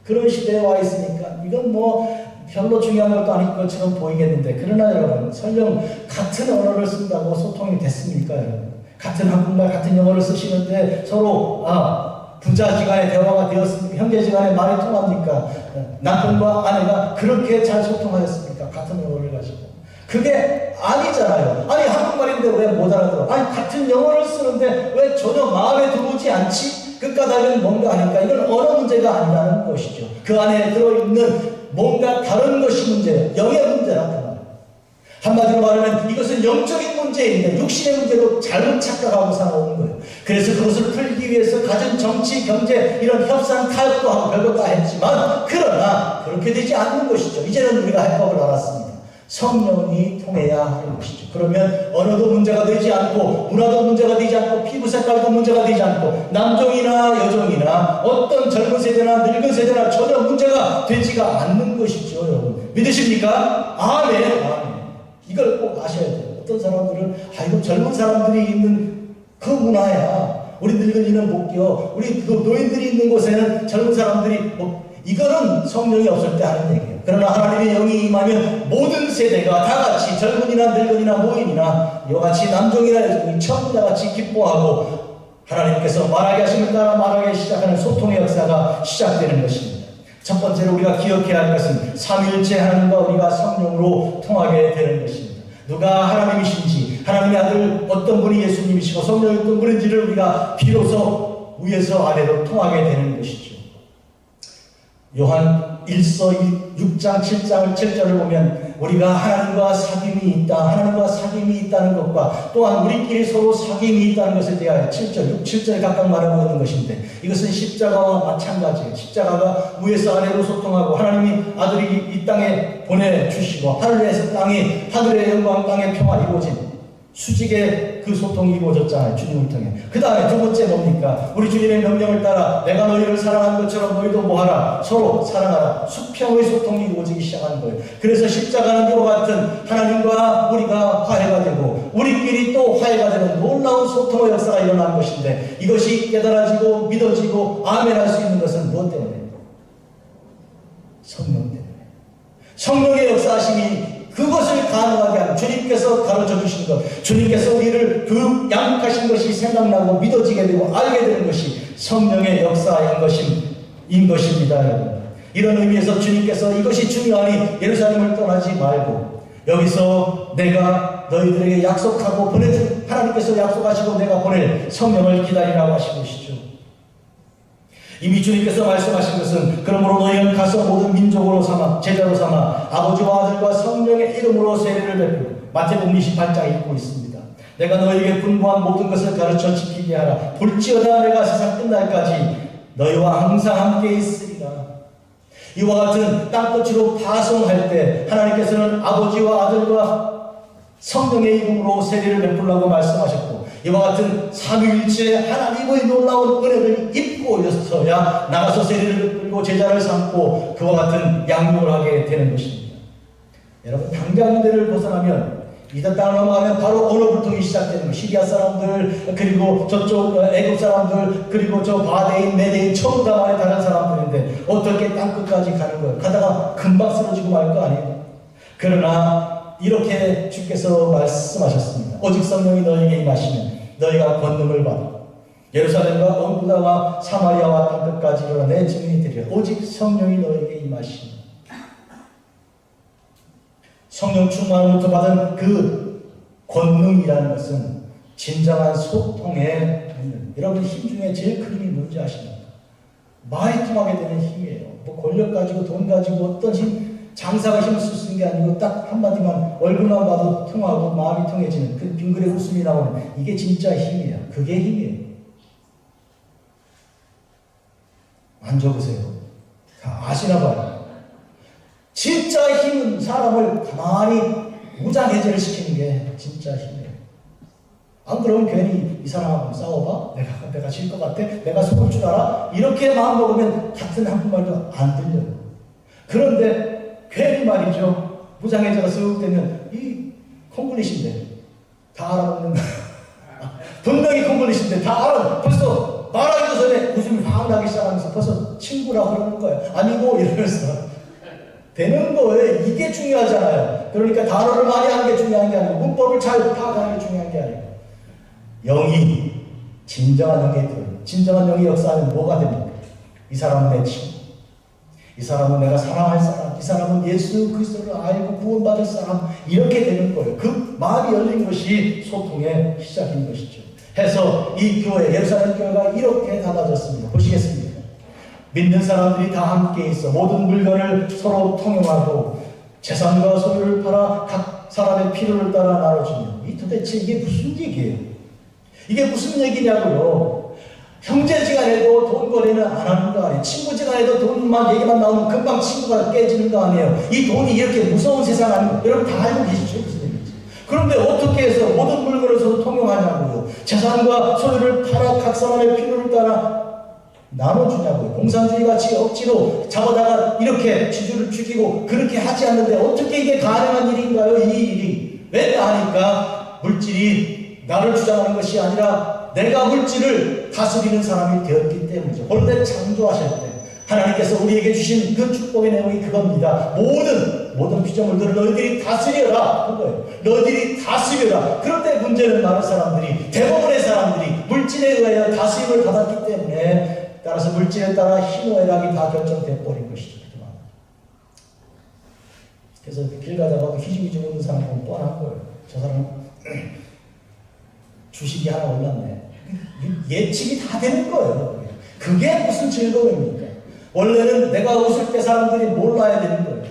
그런 시대에 와 있으니까 이건 뭐 별로 중요한 것도 아닐 것처럼 보이겠는데 그러나 여러분 설령 같은 언어를 쓴다고 소통이 됐습니까 여러분? 같은 한국말 같은 영어를 쓰시는데 서로 부자지간의 대화가 되었습니까? 형제지간의 말이 통합니까? 남편과 아내가 그렇게 잘 소통하였습니까? 같은 영어를 가지고. 그게 아니잖아요. 아니 한국말인데 왜 못 알아들어? 아니 같은 영어를 쓰는데 왜 전혀 마음에 들어오지 않지? 그 까닭은 뭔가 아닐까? 이건 언어 문제가 아니라는 것이죠. 그 안에 들어있는 뭔가 다른 것이 문제예요. 영의 문제라고 말해요. 한마디로 말하면 이것은 영적인 문제인데 육신의 문제로 잘못 착각하고 살아오는 거예요. 그래서 그것을 풀기 위해서 가정, 정치, 경제 이런 협상 타협도 하고 별거 다 했지만 그러나 그렇게 되지 않는 것이죠. 이제는 우리가 해법을 알았습니다. 성령이 통해야 하는 것이죠. 그러면 언어도 문제가 되지 않고 문화도 문제가 되지 않고 피부 색깔도 문제가 되지 않고 남종이나 여종이나 어떤 젊은 세대나 늙은 세대나 전혀 문제가 되지가 않는 것이죠. 여러분 믿으십니까? 아멘. 아멘. 이걸 꼭 아셔야 돼요. 어떤 사람들은 이거 젊은 사람들이 있는 그 문화야. 우리 늙은이는 못 껴. 우리 노인들이 있는 곳에는 젊은 사람들이 이거는 성령이 없을 때 하는 얘기예요. 그러나 하나님의 영이 임하면 모든 세대가 다 같이 젊은이나 늙은이나 노인이나 이같이 남종이나 여종이 전부 다 같이 기뻐하고 하나님께서 말하게 하시면 따라 말하기 시작하는 소통의 역사가 시작되는 것입니다. 첫 번째로 우리가 기억해야 할 것은 삼위일체 하나님과 우리가 성령으로 통하게 되는 것입니다. 누가 하나님이신지, 하나님의 아들 어떤 분이 예수님이시고 성령이 어떤 분인지를 우리가 비로소 위에서 아래로 통하게 되는 것이죠. 요한 1서 6장 7절을 보면 우리가 하나님과 사귐이 있다, 하나님과 사귐이 있다는 것과 또한 우리끼리 서로 사귐이 있다는 것에 대하여 7절, 6, 7절에 각각 말하고 있는 것인데 이것은 십자가와 마찬가지예요. 십자가가 위에서 아래로 소통하고 하나님이 아들이 이 땅에 보내주시고 하늘에서 땅이 하늘의 영광 땅의 평화 이루어진 수직의 그 소통이 이루어졌잖아요. 주님을 통해. 그 다음에 두 번째 뭡니까? 우리 주님의 명령을 따라 내가 너희를 사랑한 것처럼 너희도 뭐하라? 서로 사랑하라. 수평의 소통이 이루어지기 시작한 거예요. 그래서 십자가는 이와 같은 하나님과 우리가 화해가 되고 우리끼리 또 화해가 되는 놀라운 소통의 역사가 일어난 것인데 이것이 깨달아지고 믿어지고 아멘할 수 있는 것은 무엇 때문에? 성령 때문에. 성령의 역사하심이 그것을 가능하게 하는 주님께서 가르쳐 주신 것, 주님께서 우리를 양육하신 것이 생각나고 믿어지게 되고 알게 되는 것이 성령의 역사인 것입니다. 여러분. 이런 의미에서 주님께서 이것이 중요하니 예루살렘을 떠나지 말고 여기서 내가 너희들에게 약속하고 보내준 하나님께서 약속하시고 내가 보낼 성령을 기다리라고 하신 것이죠. 이미 주님께서 말씀하신 것은 그러므로 너희는 가서 모든 민족으로 삼아 제자로 삼아 아버지와 아들과 성령의 이름으로 세례를 베풀고 마태복음 28장에 읽고 있습니다. 내가 너희에게 분부한 모든 것을 가르쳐 지키게 하라. 볼지어다 내가 세상 끝날까지 너희와 항상 함께 있으리라. 이와 같은 땅끝으로 파송할 때 하나님께서는 아버지와 아들과 성령의 이름으로 세례를 베풀라고 말씀하셨고 이와 같은 삼위일체 하나님의 놀라운 은혜를 입고 있어야 나가서 세례를 베풀고 제자를 삼고 그와 같은 양육을 하게 되는 것입니다. 여러분 당장대를 벗어나면 이단 땅을 넘어가면 바로 언어불통이 시작되는 거예요. 시리아 사람들 그리고 저쪽 애국 사람들 그리고 저 바데인 메데인 전부 다 많이 다른 사람들인데 어떻게 땅끝까지 가는 거예요. 가다가 금방 쓰러지고 말 거 아니에요. 그러나 이렇게 주께서 말씀하셨습니다. 오직 성령이 너희에게 임하시면 너희가 권능을 받아 예루살렘과 온 유다와 사마리아와 땅끝까지 이르러 내 증인이 되리라. 오직 성령이 너희에게 임하시면 성령 충만으로부터 받은 그 권능이라는 것은 진정한 소통의 권능. 여러분 힘 중에 제일 큰 힘이 뭔지 아십니까? 말이 통하게 되는 힘이에요. 뭐 권력 가지고 돈 가지고 어떤 힘 장사가 힘을 쓸 수 있는 게 아니고 딱 한마디만 얼굴만 봐도 통하고 마음이 통해지는 그 빙그레 웃음이 나오는 이게 진짜 힘이에요. 그게 힘이에요. 만져보세요. 다 아시나 봐요. 진짜 힘은 사람을 가만히 무장해제를 시키는 게 진짜 힘이에요. 안 그러면 괜히 이 사람하고 싸워봐? 내가 질 것 같아? 내가 속을 줄 알아? 이렇게 마음 먹으면 같은 한국말도 안 들려요. 그런데 괜히 말이죠. 무장해제가 쓱 되면 이 콩글리시인데 다 알아먹는 분명히 콩글리시인데 다 알아. 벌써 말하기도 전에 웃음이 확 나기 시작하면서 벌써 친구라고 그러는 거예요. 아니고 이러면서 되는 거예요. 이게 중요하잖아요. 그러니까 단어를 많이 하는 게 중요한 게 아니고 문법을 잘 파악하는 게 중요한 게 아니고 영이 진정한 영이 들어요. 진정한 영이 역사하면 뭐가 됩니까? 이 사람은 내 친구. 이 사람은 내가 사랑할 사람, 이 사람은 예수 그리스도를 알고 구원받을 사람 이렇게 되는 거예요. 그 마음이 열린 것이 소통의 시작인 것이죠. 해서 이 교회, 예루살렘 교회가 이렇게 닫아졌습니다. 보시겠습니까? 믿는 사람들이 다 함께 있어 모든 물건을 서로 통용하고 재산과 소유를 팔아 각 사람의 필요를 따라 나눠주며 이 도대체 이게 무슨 얘기예요? 이게 무슨 얘기냐고요? 형제지간에도 돈 거래는 안 하는 거 아니에요. 친구지간에도 돈만 얘기만 나오면 금방 친구가 깨지는 거 아니에요. 이 돈이 이렇게 무서운 세상 아니에요. 여러분 다 알고 계시죠? 무슨 얘기인지. 그런데 어떻게 해서 모든 물건을 서로 통용하냐고요. 재산과 소유를 팔아 각 사람의 필요를 따라 나눠주냐고요. 공산주의같이 억지로 잡아다가 이렇게 지주를 죽이고 그렇게 하지 않는데 어떻게 이게 가능한 일인가요? 이 일이. 왜 하니까 물질이 나를 주장하는 것이 아니라 내가 물질을 다스리는 사람이 되었기 때문이죠. 본래 창조하실 때 하나님께서 우리에게 주신 그 축복의 내용이 그겁니다. 모든 피조물들을 너희들이 다스려라. 그거예요. 너희들이 다스려라. 그런데 문제는 많은 사람들이, 대부분의 사람들이 물질에 의하여 다스림을 받았기 때문에 따라서 물질에 따라 희노애락이 다 결정돼 버린 것이죠. 그래서 길 가다가 휘지휘지 오는 사람 보면 뻔한 거예요. 저 사람은 주식이 하나 올랐네. 예측이 다 되는 거예요. 그게 무슨 즐거움입니까? 원래는 내가 웃을 때 사람들이 몰라야 되는 거예요.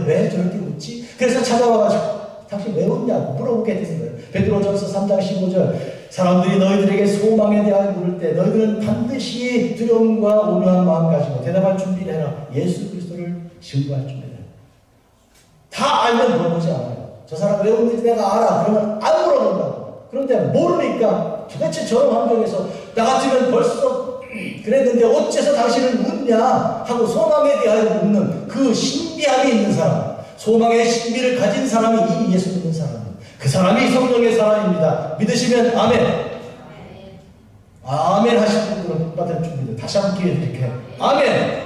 왜 저렇게 웃지? 그래서 찾아와가지고 당신 왜 웃냐고 물어보게 되는 거예요. 베드로전서 3장 15절 사람들이 너희들에게 소망에 대하여 물을 때 너희들은 반드시 두려움과 온유한 마음 가지고 대답할 준비를 해라. 예수 그리스도를 증거할 준비를 해라. 다 알면 물어보지 않아요. 저 사람 왜 웃는지 내가 알아. 그러면 안 물어본다고. 그런데 모르니까 도대체 저런 환경에서 나 같으면 벌써 그랬는데 어째서 당신은 웃냐 하고 소망에 대하여 묻는 그 신비함이 있는 사람, 소망의 신비를 가진 사람이 이 예수 믿는 사람이에요. 그 사람이 성령의 사람입니다. 믿으시면 아멘. 아멘 하실 분들은 받을 준비를 다시 한번 기회 드릴게요. 아멘.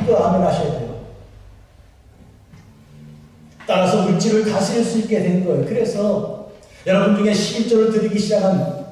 이거 아멘 하셔야 돼요. 따라서 물질을 다스릴 수 있게 된 거예요. 그래서 여러분 중에 11조를 드리기 시작한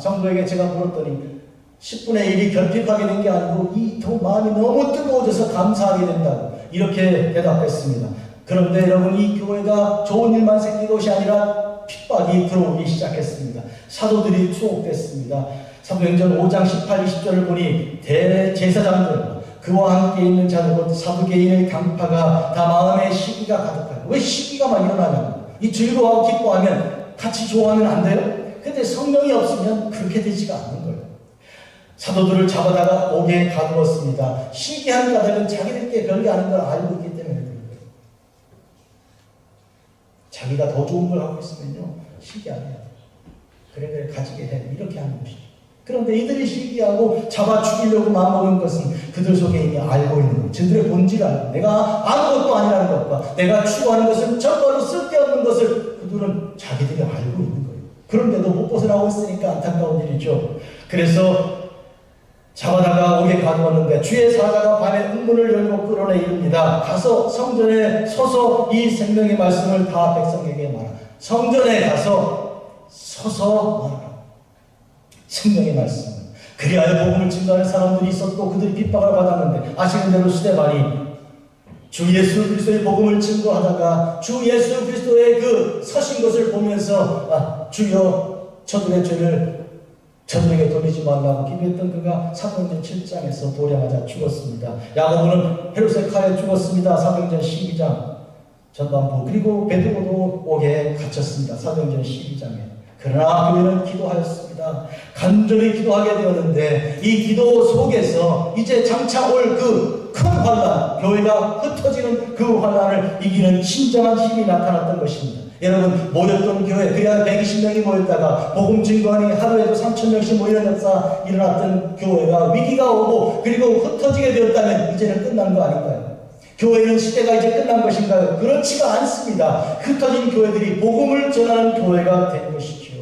성도에게 제가 물었더니 10분의 1이 결핍하게 된 게 아니고 마음이 너무 뜨거워져서 감사하게 된다고 이렇게 대답했습니다. 그런데 여러분 이 교회가 좋은 일만 생긴 것이 아니라 핍박이 들어오기 시작했습니다. 사도들이 투옥됐습니다. 사도행전 5장 18, 20절을 보니 대제사장들 그와 함께 있는 자들 곧 사두개인의 강파가 다 마음에 시기가 가득하고 왜 시기가 막 일어나냐고. 이 즐거워하고 기뻐하면 같이 좋아하면 안 돼요? 근데 성령이 없으면 그렇게 되지가 않는 거예요. 사도들을 잡아다가 옥에 가두었습니다. 시기한 자들은 자기들께 별게 아닌 걸 알고 있기 때문에 그런 거예요. 자기가 더 좋은 걸 하고 있으면요 시기 아니야. 그래 가지게 해. 이렇게 하는 것이죠. 그런데 이들이 시기하고 잡아 죽이려고 마음먹은 것은 그들 속에 이미 알고 있는 거예요. 저들의 본질을 알고 내가 아무것도 아니라는 것과 내가 추구하는 것은 정말로 쓸데없는 것을 그들은 자기들이 알고 있는 거예요. 그런데도 못 벗어나고 있으니까 안타까운 일이죠. 그래서 잡아다가 옥에 가두었는데 주의 사자가 밤에 문문을 열고 끌어내 이릅니다. 가서 성전에 서서 이 생명의 말씀을 다 백성에게 말하라. 성전에 가서 서서 말하라. 생명의 말씀. 그리하여 복음을 증거하는 사람들이 있었고 그들이 핍박을 받았는데 아시는 대로 스데반이 주 예수 그리스도의 복음을 증거하다가 주 예수 그리스도의 그 서신 것을 보면서 주여 저들의 죄를 저들에게 돌리지 말라고 기도했던 그가 사도행전 7장에서 도량하자 죽었습니다. 야고보는 헤롯의 죽었습니다. 사도행전 12장 전반부. 그리고 베드로도 옥에 갇혔습니다. 사도행전 12장에. 그러나 교회는 기도하였습니다. 간절히 기도하게 되었는데 이 기도 속에서 이제 장차 올 그 큰 환란, 교회가 흩어지는 그 환란을 이기는 진정한 힘이 나타났던 것입니다. 여러분 모였던 교회 그야 120명이 모였다가 복음 증거하니 하루에도 3,000명씩 모이는 역사 일어났던 교회가 위기가 오고 그리고 흩어지게 되었다면 이제는 끝난 거 아닌가요? 교회는 시대가 이제 끝난 것인가요? 그렇지가 않습니다. 흩어진 교회들이 복음을 전하는 교회가 된 것이죠.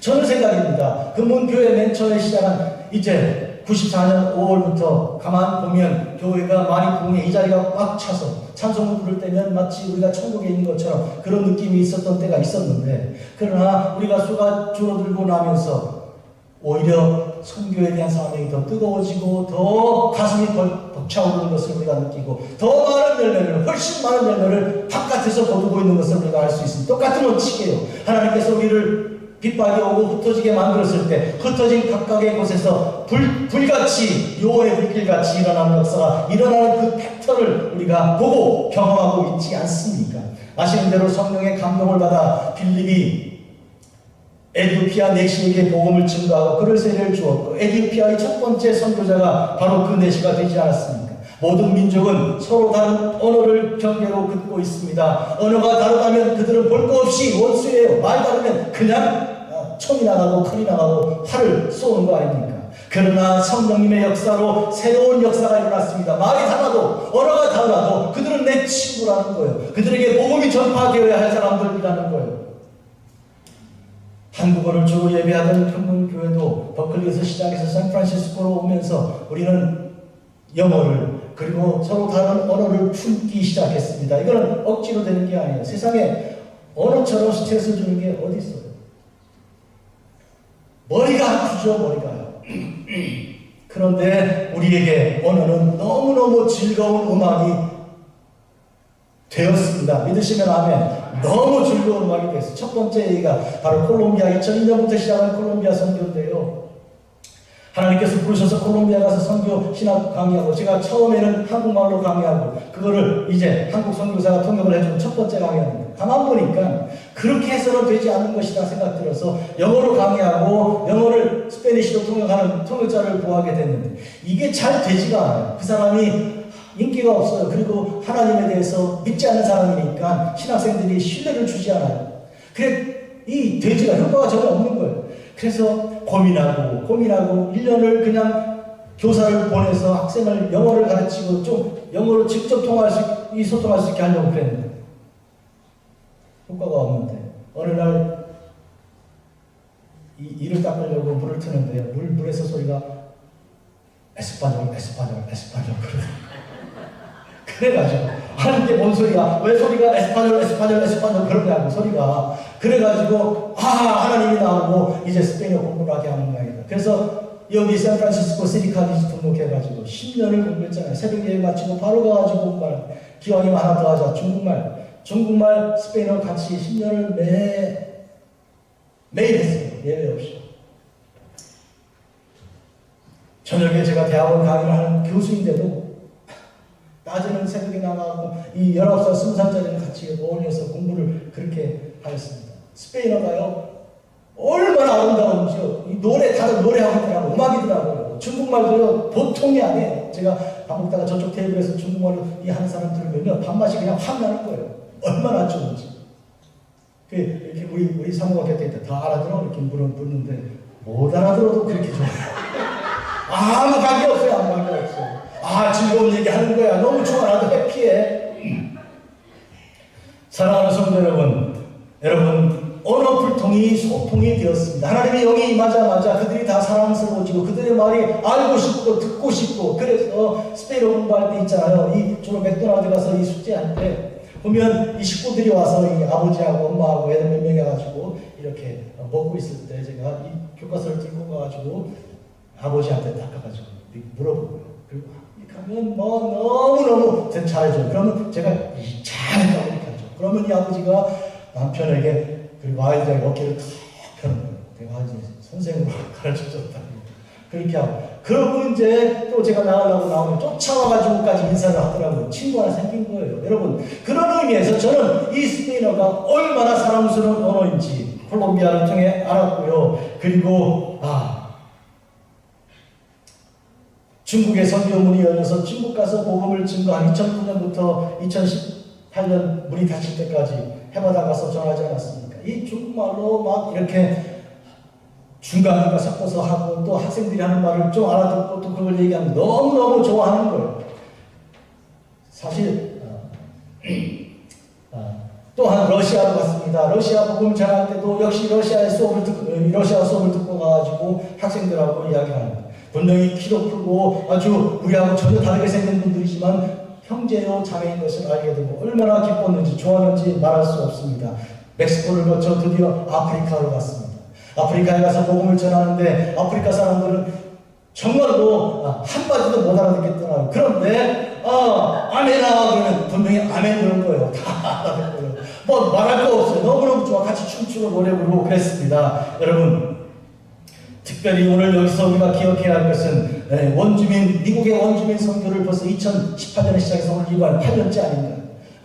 저는 생각입니다. 금문교회 맨 처음에 시작한 이제 94년 5월부터 가만 보면 교회가 많이 공해 이 자리가 꽉 차서 찬송을 부를 때면 마치 우리가 천국에 있는 것처럼 그런 느낌이 있었던 때가 있었는데 그러나 우리가 수가 줄어들고 나면서 오히려 선교에 대한 사명이 더 뜨거워지고 더 가슴이 벅차오르는 것을 우리가 느끼고 더 많은 열매를 훨씬 많은 열매를 바깥에서 거두고 있는 것을 우리가 알 수 있습니다. 똑같은 원칙이에요. 하나님께서 우리를 빗박이 오고 흩어지게 만들었을 때 흩어진 각각의 곳에서 불같이 요원의 불길같이 일어나는 역사가 일어나는 그 패턴을 우리가 보고 경험하고 있지 않습니까? 아시는 대로 성령의 감동을 받아 빌립이 에티오피아 내시에게 복음을 증거하고 그럴 세례를 주었고 에티오피아의 첫 번째 선교자가 바로 그 내시가 되지 않았습니까? 모든 민족은 서로 다른 언어를 경계로 긋고 있습니다. 언어가 다르다면 그들은 볼 거 없이 원수예요. 말 다르면 그냥 총이 나가고 칼이 나가고 활을 쏘는 거 아닙니까? 그러나 성령님의 역사로 새로운 역사가 일어났습니다. 말이 달라도 언어가 달라도 그들은 내 친구라는 거예요. 그들에게 복음이 전파되어야 할 사람들이라는 거예요. 한국어를 주로 예배하던 평균교회도 버클리에서 시작해서 샌프란시스코로 오면서 우리는 영어를 그리고 서로 다른 언어를 품기 시작했습니다. 이거는 억지로 되는 게 아니에요. 세상에 언어처럼 스트레스 주는 게 어디 있어요? 머리가 아프죠, 머리가요. 그런데 우리에게 언어는 너무너무 즐거운 음악이 되었습니다. 믿으시면 아멘. 너무 즐거운 음악이 됐어요. 첫 번째 얘기가 바로 콜롬비아 2002년부터 시작한 콜롬비아 선교인데요. 하나님께서 부르셔서 콜롬비아 가서 선교 신학 강의하고 제가 처음에는 한국말로 강의하고 그거를 이제 한국 선교사가 통역을 해주는 첫 번째 강의였는데 가만 보니까 그렇게 해서는 되지 않는 것이다 생각 들어서 영어로 강의하고 영어를 스페니쉬로 통역하는 통역자를 구하게 됐는데 이게 잘 되지가 않아요. 그 사람이 인기가 없어요. 그리고 하나님에 대해서 믿지 않는 사람이니까 신학생들이 신뢰를 주지 않아요. 그래 이 되지가 효과가 전혀 없는 거예요. 그래서 고민하고 1년을 그냥 교사를 보내서 학생을 영어를 가르치고 좀 영어로 직접 소통할 수 있게 하려고 그랬는데 효과가 없는데 어느 날 이를 닦으려고 물을 트는데 물에서 소리가 에스파뇰 그래가지고 하는데 뭔 소리야? 왜 소리가 에스파뇰 그러냐고 소리가 그래가지고 하나님이 나오고 이제 스페인어 공부를 하게 하는 거예요. 그래서 여기 샌프란시스코 시리카디지 등록해가지고 10년을 공부했잖아요. 새벽 예배 마치고 바로 가가지고 공부할 기왕이면 하나 더 하자. 중국말 스페인어 같이 10년을 매일 했어요. 예배 없이. 저녁에 제가 대학원 강의를 하는 교수인데도 낮에는 새벽에 나가고 이 19살, 20살짜리는 같이 어울려서 공부를 그렇게 하였습니다. 스페인어가요 얼마나 아름다운지요. 이 다들 노래하고 있더라고요. 음악이더라고요. 중국말도요 보통이 아니에요. 제가 밥 먹다가 저쪽 테이블에서 중국말로 이 하는 사람 들으면 밥맛이 그냥 확 나는 거예요. 얼마나 좋은지. 이렇게 우리 사모가 곁에 있다. 다 알아들어? 이렇게 물었는데 못 알아들어도 그렇게 좋아요. 아무 관계 없어요. 즐거운 얘기 하는 거야. 너무 좋아. 나도 해피해. 사랑하는 성도 여러분, 언어 불통이 소통이 되었습니다. 하나님의 영이 임하자마자 그들이 다 사랑스러워지고 그들의 말이 알고 싶고 듣고 싶고 그래서 스페인어 공부할 때 있잖아요. 주로 맥도날드 가서 이 숙제할 때 보면 이 식구들이 와서 이 아버지하고 엄마하고 애들 몇 명이 와가지고 이렇게 먹고 있을 때 제가 이 교과서를 들고 가가지고 아버지한테 닦아가지고 물어보고요. 그리고 가면 너무너무 잘해줘요. 그러면 제가 잘했다고 이렇게 하죠. 그러면 이 아버지가 남편에게 그리고 아이들에게 어깨를 탁 펴는 거예요. 내가 이제 선생으로 가르쳐줬다고. 그렇게 하고. 그러고 이제 또 제가 나오면 쫓아와가지고까지 인사를 하더라고요. 친구 하나 생긴 거예요. 여러분, 그런 의미에서 저는 이 스페인어가 얼마나 사랑스러운 언어인지 콜롬비아를 통해 알았고요. 그리고, 중국의 선교문이 열려서 중국 가서 복음을 증거한 2009년부터 2018년 문이 닫힐 때까지 해마다 가서 전하지 않았습니까? 이 중국말로 막 이렇게 중간중간 섞어서 하고 또 학생들이 하는 말을 좀 알아듣고 또 그걸 얘기하면 너무너무 좋아하는 거예요. 사실 또한 러시아로 갔습니다. 러시아 복음 전할 때도 역시 러시아 수업을 듣고 가가지고 학생들하고 이야기합니다. 분명히 키도 크고 아주 우리하고 전혀 다르게 생긴 분들이지만 형제요 자매인 것을 알게 되고 얼마나 기뻤는지 좋아하는지 말할 수 없습니다. 멕시코를 거쳐 드디어 아프리카로 갔습니다. 아프리카에 가서 복음을 전하는데 아프리카 사람들은 정말로 한마디도 못 알아듣겠더라고요. 그런데 아멘아 그러면 분명히 아멘 그런 거예요. 다 알아듣고요. 뭐 말할 거 없어요. 너무너무 좋아. 같이 춤추고 노래 부르고 그랬습니다. 여러분 특별히 오늘 여기서 우리가 기억해야 할 것은 미국의 원주민 선교를 벌써 2018년에 시작해서 오늘 이번 8년째 아닌가.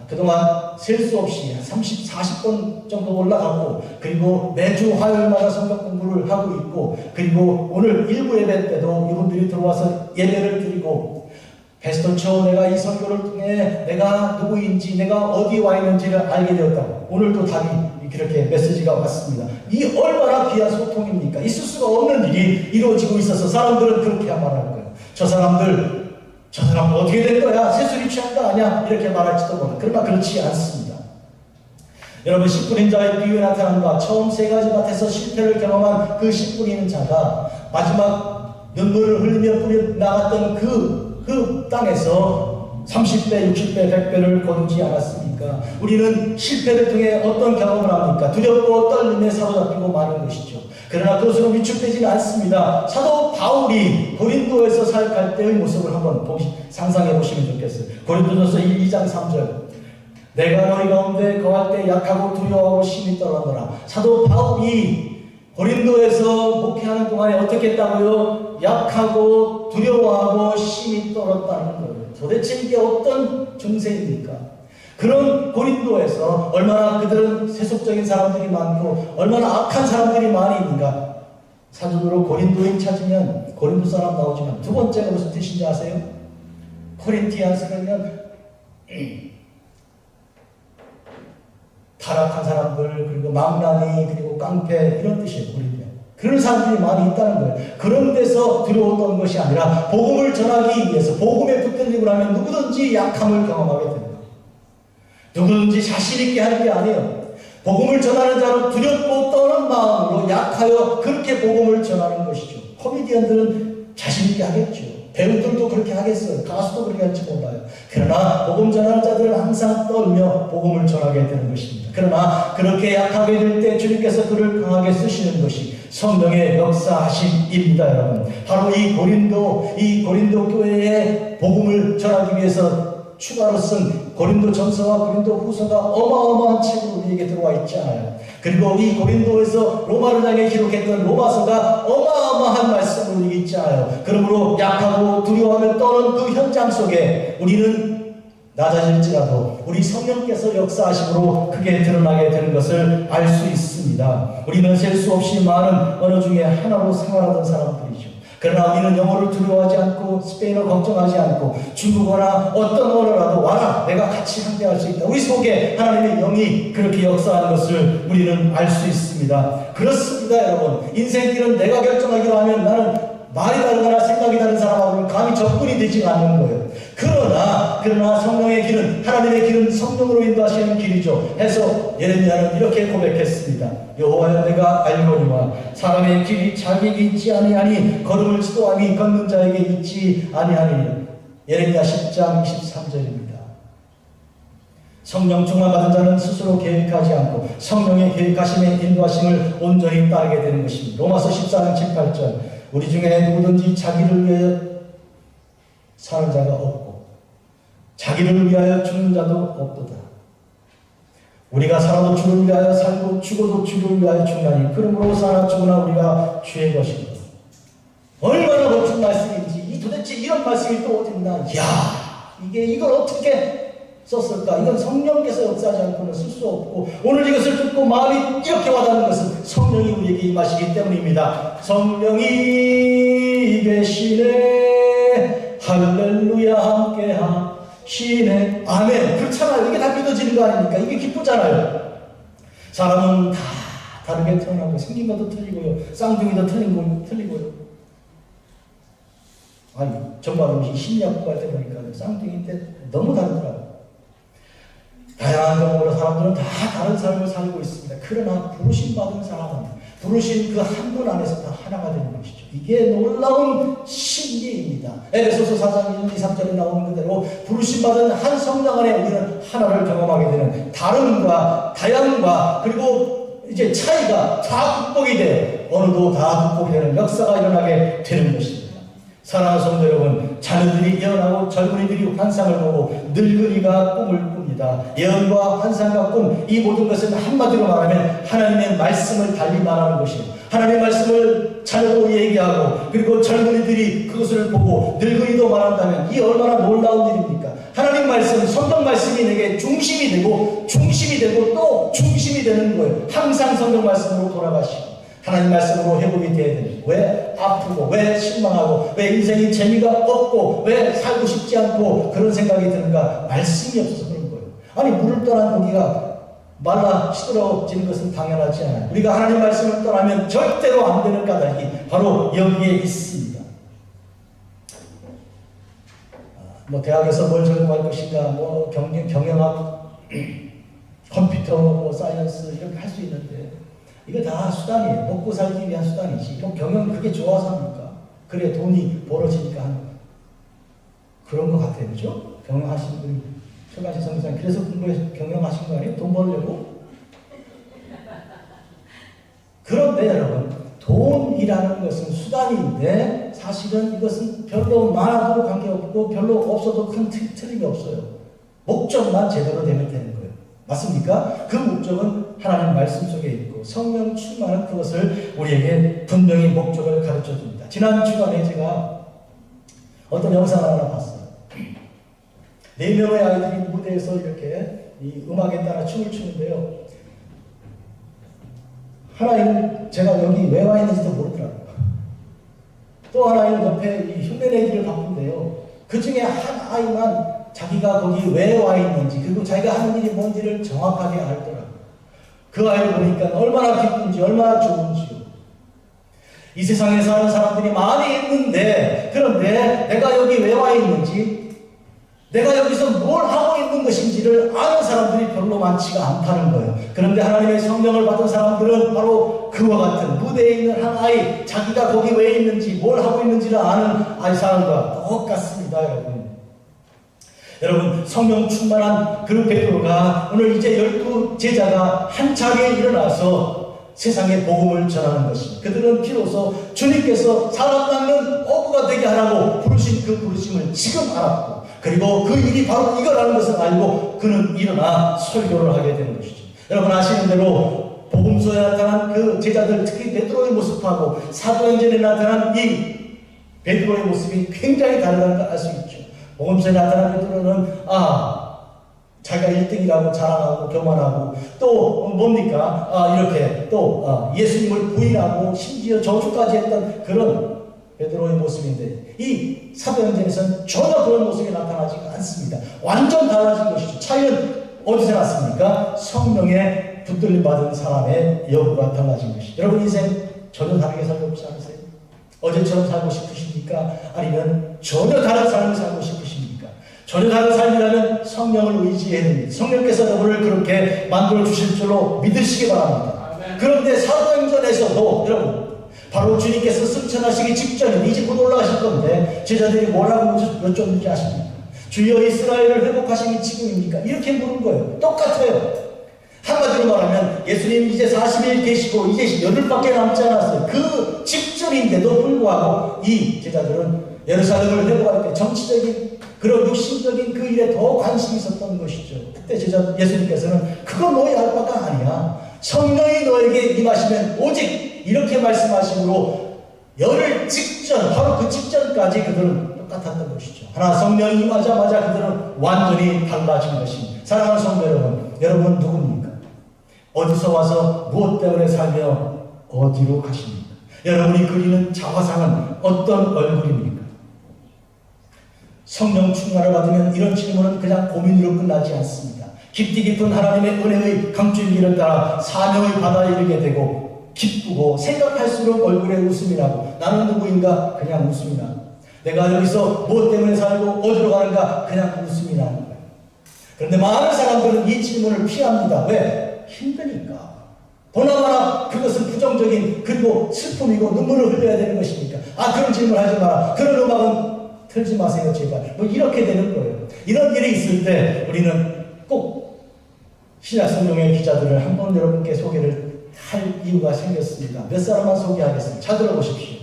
그동안 셀 수 없이 한 30, 40번 정도 올라가고, 그리고 매주 화요일마다 성경 공부를 하고 있고, 그리고 오늘 일부 예배 때도 이분들이 들어와서 예배를 드리고, 패스터처 내가 이 설교를 통해 내가 누구인지, 내가 어디 와 있는지를 알게 되었다고. 오늘도 답이 이렇게 메시지가 왔습니다. 이 얼마나 귀한 소통입니까? 있을 수가 없는 일이 이루어지고 있어서 사람들은 그렇게 말하는 거예요. 저 사람 어떻게 된 거야? 새술이 취한 거 아니야? 이렇게 말할지도 몰라. 그러나 그렇지 않습니다. 여러분, 10분인 자의 비유에 나타난 바, 처음 세 가지 밭에서 실패를 경험한 그 10분인 자가 마지막 눈물을 흘리며 뿌려 나갔던 그 땅에서 30배, 60배, 100배를 거두지 않았습니까? 우리는 실패를 통해 어떤 경험을 합니까? 두렵고 떨림에 사로잡히고 마는 것이죠. 그러나 그것으로 위축되지는 않습니다. 사도 바울이 고린도에서 사역할 때의 모습을 한번 상상해 보시면 좋겠어요. 고린도전서 2장 3절. 내가 너희 가운데 거할 때 약하고 두려워하고 심히 떨었노라. 사도 바울이 고린도에서 목회하는 동안에 어떻게 했다고요? 약하고 두려워하고 심히 떨었다는 거예요. 도대체 이게 어떤 증세입니까? 그런 고린도에서 얼마나 그들은 세속적인 사람들이 많고 얼마나 악한 사람들이 많이 있는가. 사전으로 고린도인 찾으면 고린도 사람 나오지만 두 번째가 무슨 뜻인지 아세요? 코린티안스 그러면 타락한 사람들, 그리고 망나니, 그리고 깡패, 이런 뜻이에요. 고린도. 그런 사람들이 많이 있다는 거예요. 그런 데서 들어오던 것이 아니라 복음을 전하기 위해서 복음에 붙들리고 나면 누구든지 약함을 경험하게 됩니다. 누구든지 자신 있게 하는 게 아니에요. 복음을 전하는 자로 두렵고 떠는 마음으로 약하여 그렇게 복음을 전하는 것이죠. 코미디언들은 자신 있게 하겠죠. 배우들도 그렇게 하겠어요. 가수도 그렇게 할지 몰라요. 그러나 복음 전하는 자들은 항상 떨며 복음을 전하게 되는 것입니다. 그러나 그렇게 약하게 될 때 주님께서 그를 강하게 쓰시는 것이 성령의 역사하심입니다, 여러분. 바로 이 고린도 교회에 복음을 전하기 위해서 추가로 쓴 고린도 전서와 고린도 후서가 어마어마한 책으로 우리에게 들어와 있잖아요. 그리고 이 고린도에서 로마를 향해 기록했던 로마서가 어마어마한 말씀으로 우리 있잖아요. 그러므로 약하고 두려워하며 떠는 그 현장 속에 우리는 낮아질지라도 우리 성령께서 역사하심으로 크게 드러나게 되는 것을 알 수 있습니다. 우리는 셀 수 없이 많은 언어 중에 하나로 생활하던 사람들이죠. 그러나 우리는 영어를 두려워하지 않고 스페인어 걱정하지 않고 중국어나 어떤 언어라도 와라, 내가 같이 상대할 수 있다. 우리 속에 하나님의 영이 그렇게 역사하는 것을 우리는 알 수 있습니다. 그렇습니다, 여러분. 인생길은 내가 결정하기로 하면 나는 말이 다르거나 생각이 다른 사람하고는 감히 접근이 되지 않는 거예요. 그러나 성령의 길은, 하나님의 길은 성령으로 인도하시는 길이죠. 해서 예레미야는 이렇게 고백했습니다. 여호와여, 내가 알거니와 사람의 길이 자기에게 있지 아니하니 걸음을 지도함이 걷는 자에게 있지 아니하니. 예레미야 10장 23절입니다. 성령 충만 받은 자는 스스로 계획하지 않고 성령의 계획하심의 인도하심을 온전히 따르게 되는 것입니다. 로마서 14장 7, 8절. 우리 중에 누구든지 자기를 위하여 사는 자가 없고 자기를 위하여 죽는 자도 없도다. 우리가 살아도 주를 위하여 살고 죽어도 주를 위하여 죽나니 그러므로 사나 죽으나 우리가 주의 것이다. 얼마나 멋진 말씀인지. 도대체 이런 말씀이 또 어딨나. 이걸 어떻게 썼을까? 이건 성령께서 역사하지 않고는 쓸 수 없고, 오늘 이것을 듣고 마음이 이렇게 와닿는 것은 성령이 우리에게 임하시기 때문입니다. 성령이 계시네, 할렐루야, 함께 하시네, 아멘. 그렇잖아요. 이게 다 믿어지는 거 아닙니까? 이게 기쁘잖아요. 사람은 다 다르게 태어나고 생긴 것도 틀리고요, 쌍둥이도 틀리고요. 아니, 정말 심리학과 할 때 보니까 쌍둥이 때 너무 다르더라고요. 다양한 경우로 사람들은 다 다른 삶을 살고 있습니다. 그러나 부르심받은 사람은 부르신 그 한 분 안에서 다 하나가 되는 것이죠. 이게 놀라운 신비입니다. 에베소서 4장 1, 2, 3절에 나오는 그대로 부르심받은 한 성령 안에 우리는 하나를 경험하게 되는, 다름과 다양과 그리고 이제 차이가 다 극복이 돼요. 어느도 다 극복이 되는 역사가 일어나게 되는 것입니다. 사랑하는 성도 여러분, 자녀들이 예언하고 젊은이들이 환상을 보고 늙은이가 꿈을 꿉니다. 예언과 환상과 꿈, 이 모든 것은 한마디로 말하면 하나님의 말씀을 달리 말하는 것이에요. 하나님의 말씀을 자녀도 얘기하고 그리고 젊은이들이 그것을 보고 늙은이도 말한다면 이 얼마나 놀라운 일입니까? 하나님 말씀, 성경 말씀이 내게 중심이 되고 또 중심이 되는 거예요. 항상 성경 말씀으로 돌아가시고 하나님 말씀으로 회복이 돼야 되는. 왜 아프고 왜 실망하고 왜 인생이 재미가 없고 왜 살고 싶지 않고 그런 생각이 드는가? 말씀이 없어서 그런 거예요. 아니 물을 떠난 고기가 말라 시들어지는 것은 당연하지 않아요. 우리가 하나님 말씀을 떠나면 절대로 안 되는 까닭이 바로 여기에 있습니다. 뭐 대학에서 뭘 전공할 것인가, 뭐 경영학, 컴퓨터, 뭐 사이언스 이렇게 할 수 있는데 이거 다 수단이에요. 먹고 살기 위한 수단이지. 뭐 경영 그게 좋아서 합니까? 그래 돈이 벌어지니까 하는 거. 그런 것 같아요, 그죠? 경영하신 분이 최가시 성교사님 그래서 공부해서 경영하신 거 아니에요? 돈 벌려고? 그런데 여러분 돈이라는 것은 수단인데 사실은 이것은 별로 많아도 관계없고 별로 없어도 큰 틀림이 없어요. 목적만 제대로 되면 되는 거예요. 맞습니까? 그 목적은 하나님 말씀 속에 있고 성령 충만은 그것을 우리에게 분명히 목적을 가르쳐 줍니다. 지난 주간에 제가 어떤 영상을 하나 봤어요. 4명의 아이들이 무대에서 이렇게 이 음악에 따라 춤을 추는데요. 하나는 제가 여기 왜 와 있는지도 모르더라고요. 또 하나는 옆에 이 흉내내기를 바쁜데요. 그 중에 한 아이만 자기가 거기 왜 와 있는지 그리고 자기가 하는 일이 뭔지를 정확하게 알더라고요. 그 아이를 보니까 얼마나 기쁜지 얼마나 좋은지요. 이 세상에 사는 사람들이 많이 있는데 그런데 내가 여기 왜 와 있는지 내가 여기서 뭘 하고 있는 것인지를 아는 사람들이 별로 많지가 않다는 거예요. 그런데 하나님의 성령을 받은 사람들은 바로 그와 같은 무대에 있는 한 아이, 자기가 거기 왜 있는지 뭘 하고 있는지를 아는 아이 사람과 똑같습니다, 여러분. 여러분 성령 충만한 그 베드로가 오늘 이제 12 제자가 한 차례에 일어나서 세상에 복음을 전하는 것입니다. 그들은 비로소 주님께서 사람 낚는 어부가 되게 하라고 부르신 그 부르심을 지금 알았고 그리고 그 일이 바로 이거라는 것을 알고 그는 일어나 설교를 하게 되는 것이죠. 여러분 아시는 대로 복음서에 나타난 그 제자들 특히 베드로의 모습하고 사도행전에 나타난 이 베드로의 모습이 굉장히 다르다는 걸 알 수 있죠. 복음서에 나타난 베드로는 자기가 1등이라고 자랑하고 교만하고 또 뭡니까? 이렇게 또 예수님을 부인하고 심지어 저주까지 했던 그런 베드로의 모습인데 이 사도행전에서는 전혀 그런 모습이 나타나지 않습니다. 완전 달라진 것이죠. 차이는 어디서 났습니까? 성령에 붙들림 받은 사람의 여부가 달라진 것이죠. 여러분 인생 전혀 다르게 살고 싶지 않으세요? 어제처럼 살고 싶으십니까? 아니면 전혀 다른 삶을 살고 싶으십니까? 전혀 다른 삶이라면 성령을 의지해야 됩니다. 성령께서 여러분을 그렇게 만들어 주실 줄로 믿으시기 바랍니다. 그런데 사도행전에서도 여러분 바로 주님께서 승천하시기 직전에 이제 곧 올라가실 건데 제자들이 뭐라고 여쭙는지 아십니까? 주여 이스라엘을 회복하시기 지금입니까? 이렇게 물은 거예요. 똑같아요. 한마디로 말하면 예수님 이제 40일 계시고 이제 열흘밖에 남지 않았어요. 그 직전인데도 불구하고 이 제자들은 예루살렘을 회복할 때 정치적인 그런 육신적인 그 일에 더 관심이 있었던 것이죠. 그때 예수님께서는 그거 너희 알 바가 아니야. 성령이 너에게 임하시면 오직 이렇게 말씀하심으로 열흘 직전 바로 그 직전까지 그들은 똑같았던 것이죠. 하나 성령이 임하자마자 그들은 완전히 달라진 것입니다. 사랑하는 성도 여러분, 여러분 누굽니까? 어디서 와서 무엇 때문에 살며 어디로 가십니까? 여러분이 그리는 자화상은 어떤 얼굴입니까? 성령 충만을 받으면 이런 질문은 그냥 고민으로 끝나지 않습니다. 깊이 깊은 하나님의 은혜의 강줄기를 따라 사명의 바다에 이르게 되고 기쁘고 생각할수록 얼굴에 웃음이 나고 나는 누구인가? 그냥 웃음이 나고 내가 여기서 무엇 때문에 살고 어디로 가는가? 그냥 웃음이 나는 거예요. 그런데 많은 사람들은 이 질문을 피합니다. 왜? 힘드니까. 보나마나 그것은 부정적인 그리고 슬픔이고 눈물을 흘려야 되는 것입니까? 그런 질문 하지 마라. 그런 음악은 틀지 마세요 제발. 뭐 이렇게 되는 거예요. 이런 일이 있을 때 우리는 꼭 신약 성경의 기자들을 한번 여러분께 소개를 할 이유가 생겼습니다. 몇 사람만 소개하겠습니다. 잘 들어보십시오.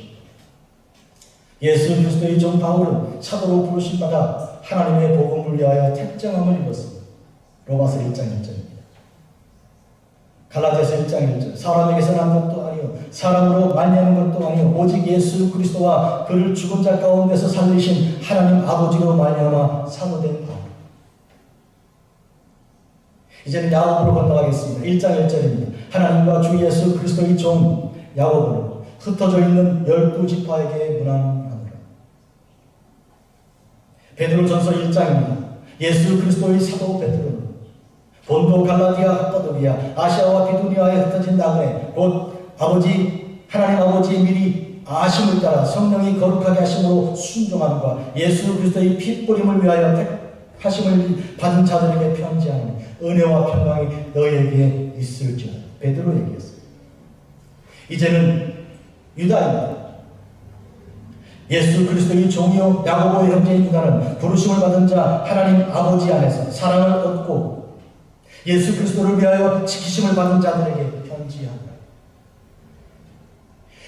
예수 그리스도의 종 바울은 사도로 부르심 받아 하나님의 복음을 위하여 택정함을 입었습니다. 로마서 1장 1절입니다. 갈라디아서 1장 1절 사람에게서 난 것도 아니요 사람으로 말미암은 것도 아니요 오직 예수 그리스도와 그를 죽은 자 가운데서 살리신 하나님 아버지로 말미암아 사도된 바울. 이제는 야고보로 건너가겠습니다. 1장 1절입니다. 하나님과 주 예수 그리스도의 종 야고보는 흩어져 있는 12지파에게 문안하노라. 베드로전서 1장입니다. 예수 그리스도의 사도 베드로는 본도 갈라디아 핫바도리아 아시아와 비두니아에 흩어진 나그네 곧 하나님 아버지의 미리 아심을 따라 성령이 거룩하게 하심으로 순종함과 예수 그리스도의 핏뿌림을 위하여 택하심을 받은 자들에게 편지하는 은혜와 평강이 너희에게 있을지어다. 베드로 얘기했어요. 이제는 유다입니다. 예수 그리스도의 종이요 야고보의 형제인 유다는 부르심을 받은 자 하나님 아버지 안에서 사랑을 얻고 예수 그리스도를 위하여 지키심을 받은 자들에게 편지한다.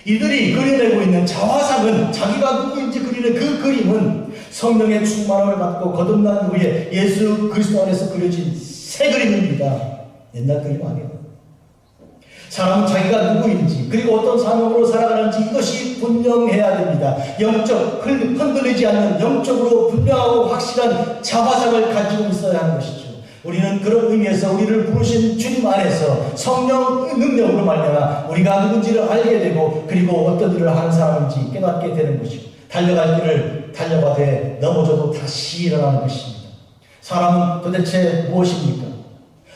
이들이 그려내고 있는 자화상은 자기가 누구인지 그리는 그 그림은 성령의 충만함을 받고 거듭난 후에 예수 그리스도 안에서 그려진 새 그림입니다. 옛날 그림 아니에요. 사람은 자기가 누구인지 그리고 어떤 사명으로 살아가는지 이것이 분명해야 됩니다. 영적 흔들리지 않는 영적으로 분명하고 확실한 자화상을 가지고 있어야 하는 것이죠. 우리는 그런 의미에서 우리를 부르신 주님 안에서 성령 능력으로 말미암아 우리가 누군지를 알게 되고 그리고 어떤 일을 하는 사람인지 깨닫게 되는 것이고 달려갈 길을 달려가되 넘어져도 다시 일어나는 것입니다. 사람은 도대체 무엇입니까?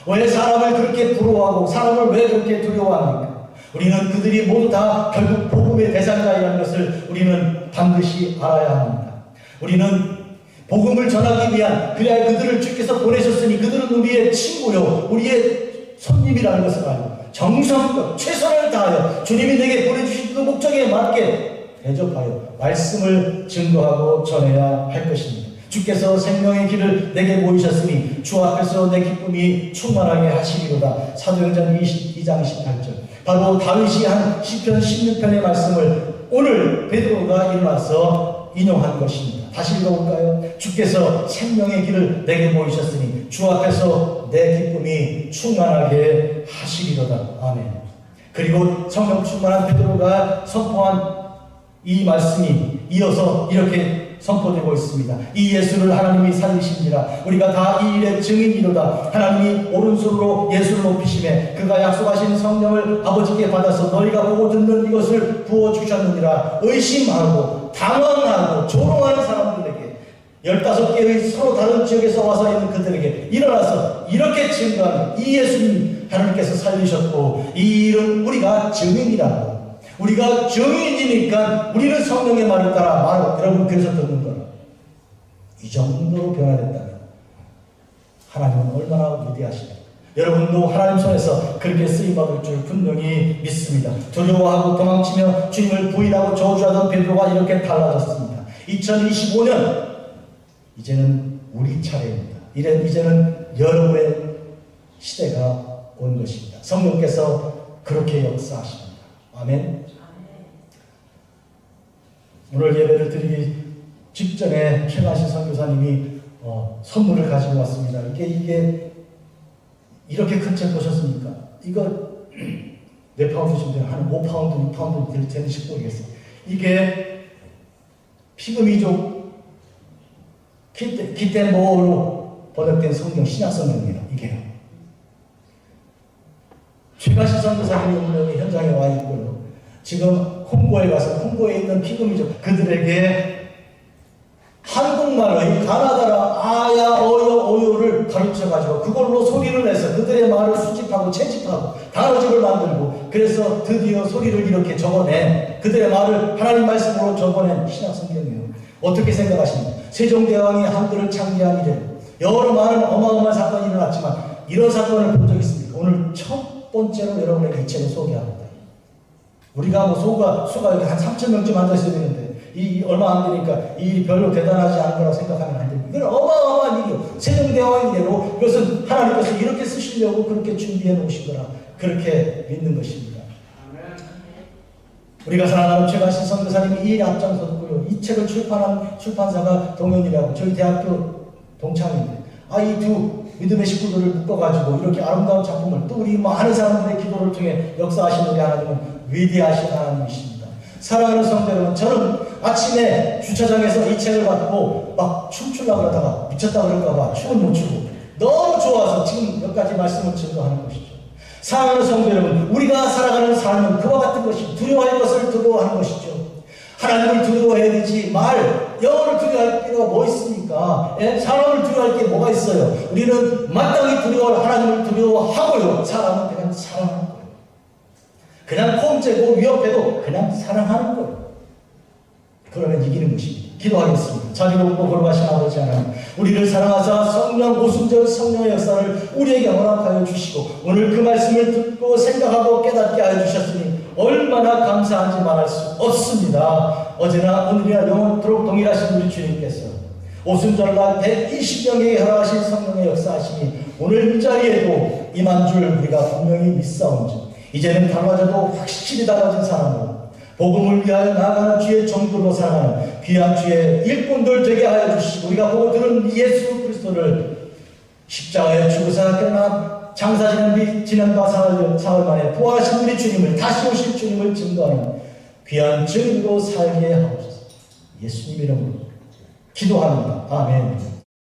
왜 사람을 그렇게 부러워하고 사람을 왜 그렇게 두려워합니까? 우리는 그들이 모두 다 결국 복음의 대상자이라는 것을 우리는 반드시 알아야 합니다. 우리는 복음을 전하기 위한 그래야 그들을 주께서 보내셨으니 그들은 우리의 친구요 우리의 손님이라는 것을 알고 정성껏 최선을 다하여 주님이 내게 보내주신 그 목적에 맞게 대접하여 말씀을 증거하고 전해야 할 것입니다. 주께서 생명의 길을 내게 보이셨으니 주 앞에서 내 기쁨이 충만하게 하시리로다. 사도행전 22장 18절. 바로 다윗이 한 시편 16편의 말씀을 오늘 베드로가 일어나서 인용한 것입니다. 다시 읽어볼까요? 주께서 생명의 길을 내게 보이셨으니 주 앞에서 내 기쁨이 충만하게 하시리로다. 아멘. 그리고 성령 충만한 베드로가 선포한 이 말씀이 이어서 이렇게 선포되고 있습니다. 이 예수를 하나님이 살리시니라. 우리가 다 이 일의 증인이로다. 하나님이 오른손으로 예수를 높이시매 그가 약속하신 성령을 아버지께 받아서 너희가 보고 듣는 이것을 부어주셨느니라. 의심하고 당황하고 조롱하는 사람들에게 15개의 서로 다른 지역에서 와서 있는 그들에게 일어나서 이렇게 증거하는 이 예수님 하나님께서 살리셨고 이 일은 우리가 증인이라고. 우리가 증인이니까 우리는 성령의 말을 따라 말하고 여러분 그래서 듣는 거라. 이 정도로 변화됐다면 하나님은 얼마나 위대하시냐. 여러분도 하나님 손에서 그렇게 쓰임받을 줄 분명히 믿습니다. 두려워하고 도망치며 주님을 부인하고 저주하던 베드로가 이렇게 달라졌습니다. 2025년 이제는 우리 차례입니다. 이제는 여러분의 시대가 온 것입니다. 성령께서 그렇게 역사하십니다. 아멘. 오늘 예배를 드리기 직전에 최가시 선교사님이 선물을 가지고 왔습니다. 이게 이렇게 큰 책 보셨습니까? 이거 몇 파운드쯤 한 5파운드, 6파운드 되는지 모르겠어요. 이게 피그미족 기대모어로 번역된 성경 신약 성경입니다. 이게요. 최가시 선교사님이 오늘 현장에 와 있고요. 지금 홍보에 가서 홍보에 있는 피그미족 그들에게 한국말의 가나다라 아야 어여 오요를 가르쳐가지고 그걸로 소리를 내서 그들의 말을 수집하고 채집하고 단어집을 만들고 그래서 드디어 소리를 이렇게 적어낸 그들의 말을 하나님 말씀으로 적어낸 신약 성경이에요. 어떻게 생각하십니까? 세종대왕이 한글을 창제한 이래 여러 많은 어마어마한 사건이 일어났지만 이런 사건을 본 적 있습니까? 오늘 첫 번째로 여러분에게 이 책을 소개합니다. 우리가 뭐 수가 여기 한 3,000명쯤 앉아있어야 되는데 이 얼마 안 되니까 이 일이 별로 대단하지 않은 거라고 생각하면 안 됩니다. 이건 어마어마한 일이요. 세종대왕이대로 이것은 하나님께서 이렇게 쓰시려고 그렇게 준비해 놓으신 거라 그렇게 믿는 것입니다. 우리가 사랑하는 최가시 선교사님이 이 일에 앞장섰고요. 이 책을 출판한 출판사가 동현이라고 저희 대학교 동창인데 이 두 믿음의 식구들을 묶어가지고 이렇게 아름다운 작품을 또 우리 많은 사람들의 기도를 통해 역사하시는 우리 하나님은 위대하신 하나님이십니다. 사랑하는 성도 여러분, 저는 아침에 주차장에서 이 책을 받고 막 춤추려고 그러다가 미쳤다 그럴까봐 춤은 못 추고 너무 좋아서 지금 몇 가지 말씀을 증거하는 것이죠. 사랑하는 성도 여러분, 우리가 살아가는 삶은 그와 같은 것이 두려워할 것을 두려워하는 것이죠. 하나님을 두려워해야 되지 영혼을 두려워할 필요가 뭐 있습니까? 사람을 두려워할 게 뭐가 있어요? 우리는 마땅히 두려워할 하나님을 두려워하고요. 사람은 그냥 사랑하는 거예요. 그냥 통째고 위협해도 그냥 사랑하는 거예요. 그러면 이기는 것입니다. 기도하겠습니다. 자비롭고 거룩하신 아버지 하나님, 우리를 사랑하사 성령 오순절 성령의 역사를 우리에게 허락하여 주시고 오늘 그 말씀을 듣고 생각하고 깨닫게 하여 주셨으니 얼마나 감사한지 말할 수 없습니다. 어제나 오늘이나 영원토록 동일하신 우리 주님께서 오순절날 120명에게 허락하신 성령의 역사하시니 오늘 이 자리에도 임한 줄 우리가 분명히 믿사온즉 이제는 달라져도 확실히 달라진 사람으로 복음을 위하여 나아가는 주의 종들로 살아가는 귀한 주의 일꾼들 되게 하여 주시고 우리가 보고 들은 예수 그리스도를 십자가에 죽으사 깨어나 장사 지난 바 사흘 만에 부활하신 우리 주님을 다시 오실 주님을 증거하는 귀한 증인으로 살게 하옵소서. 예수님 이름으로 기도합니다. 아멘.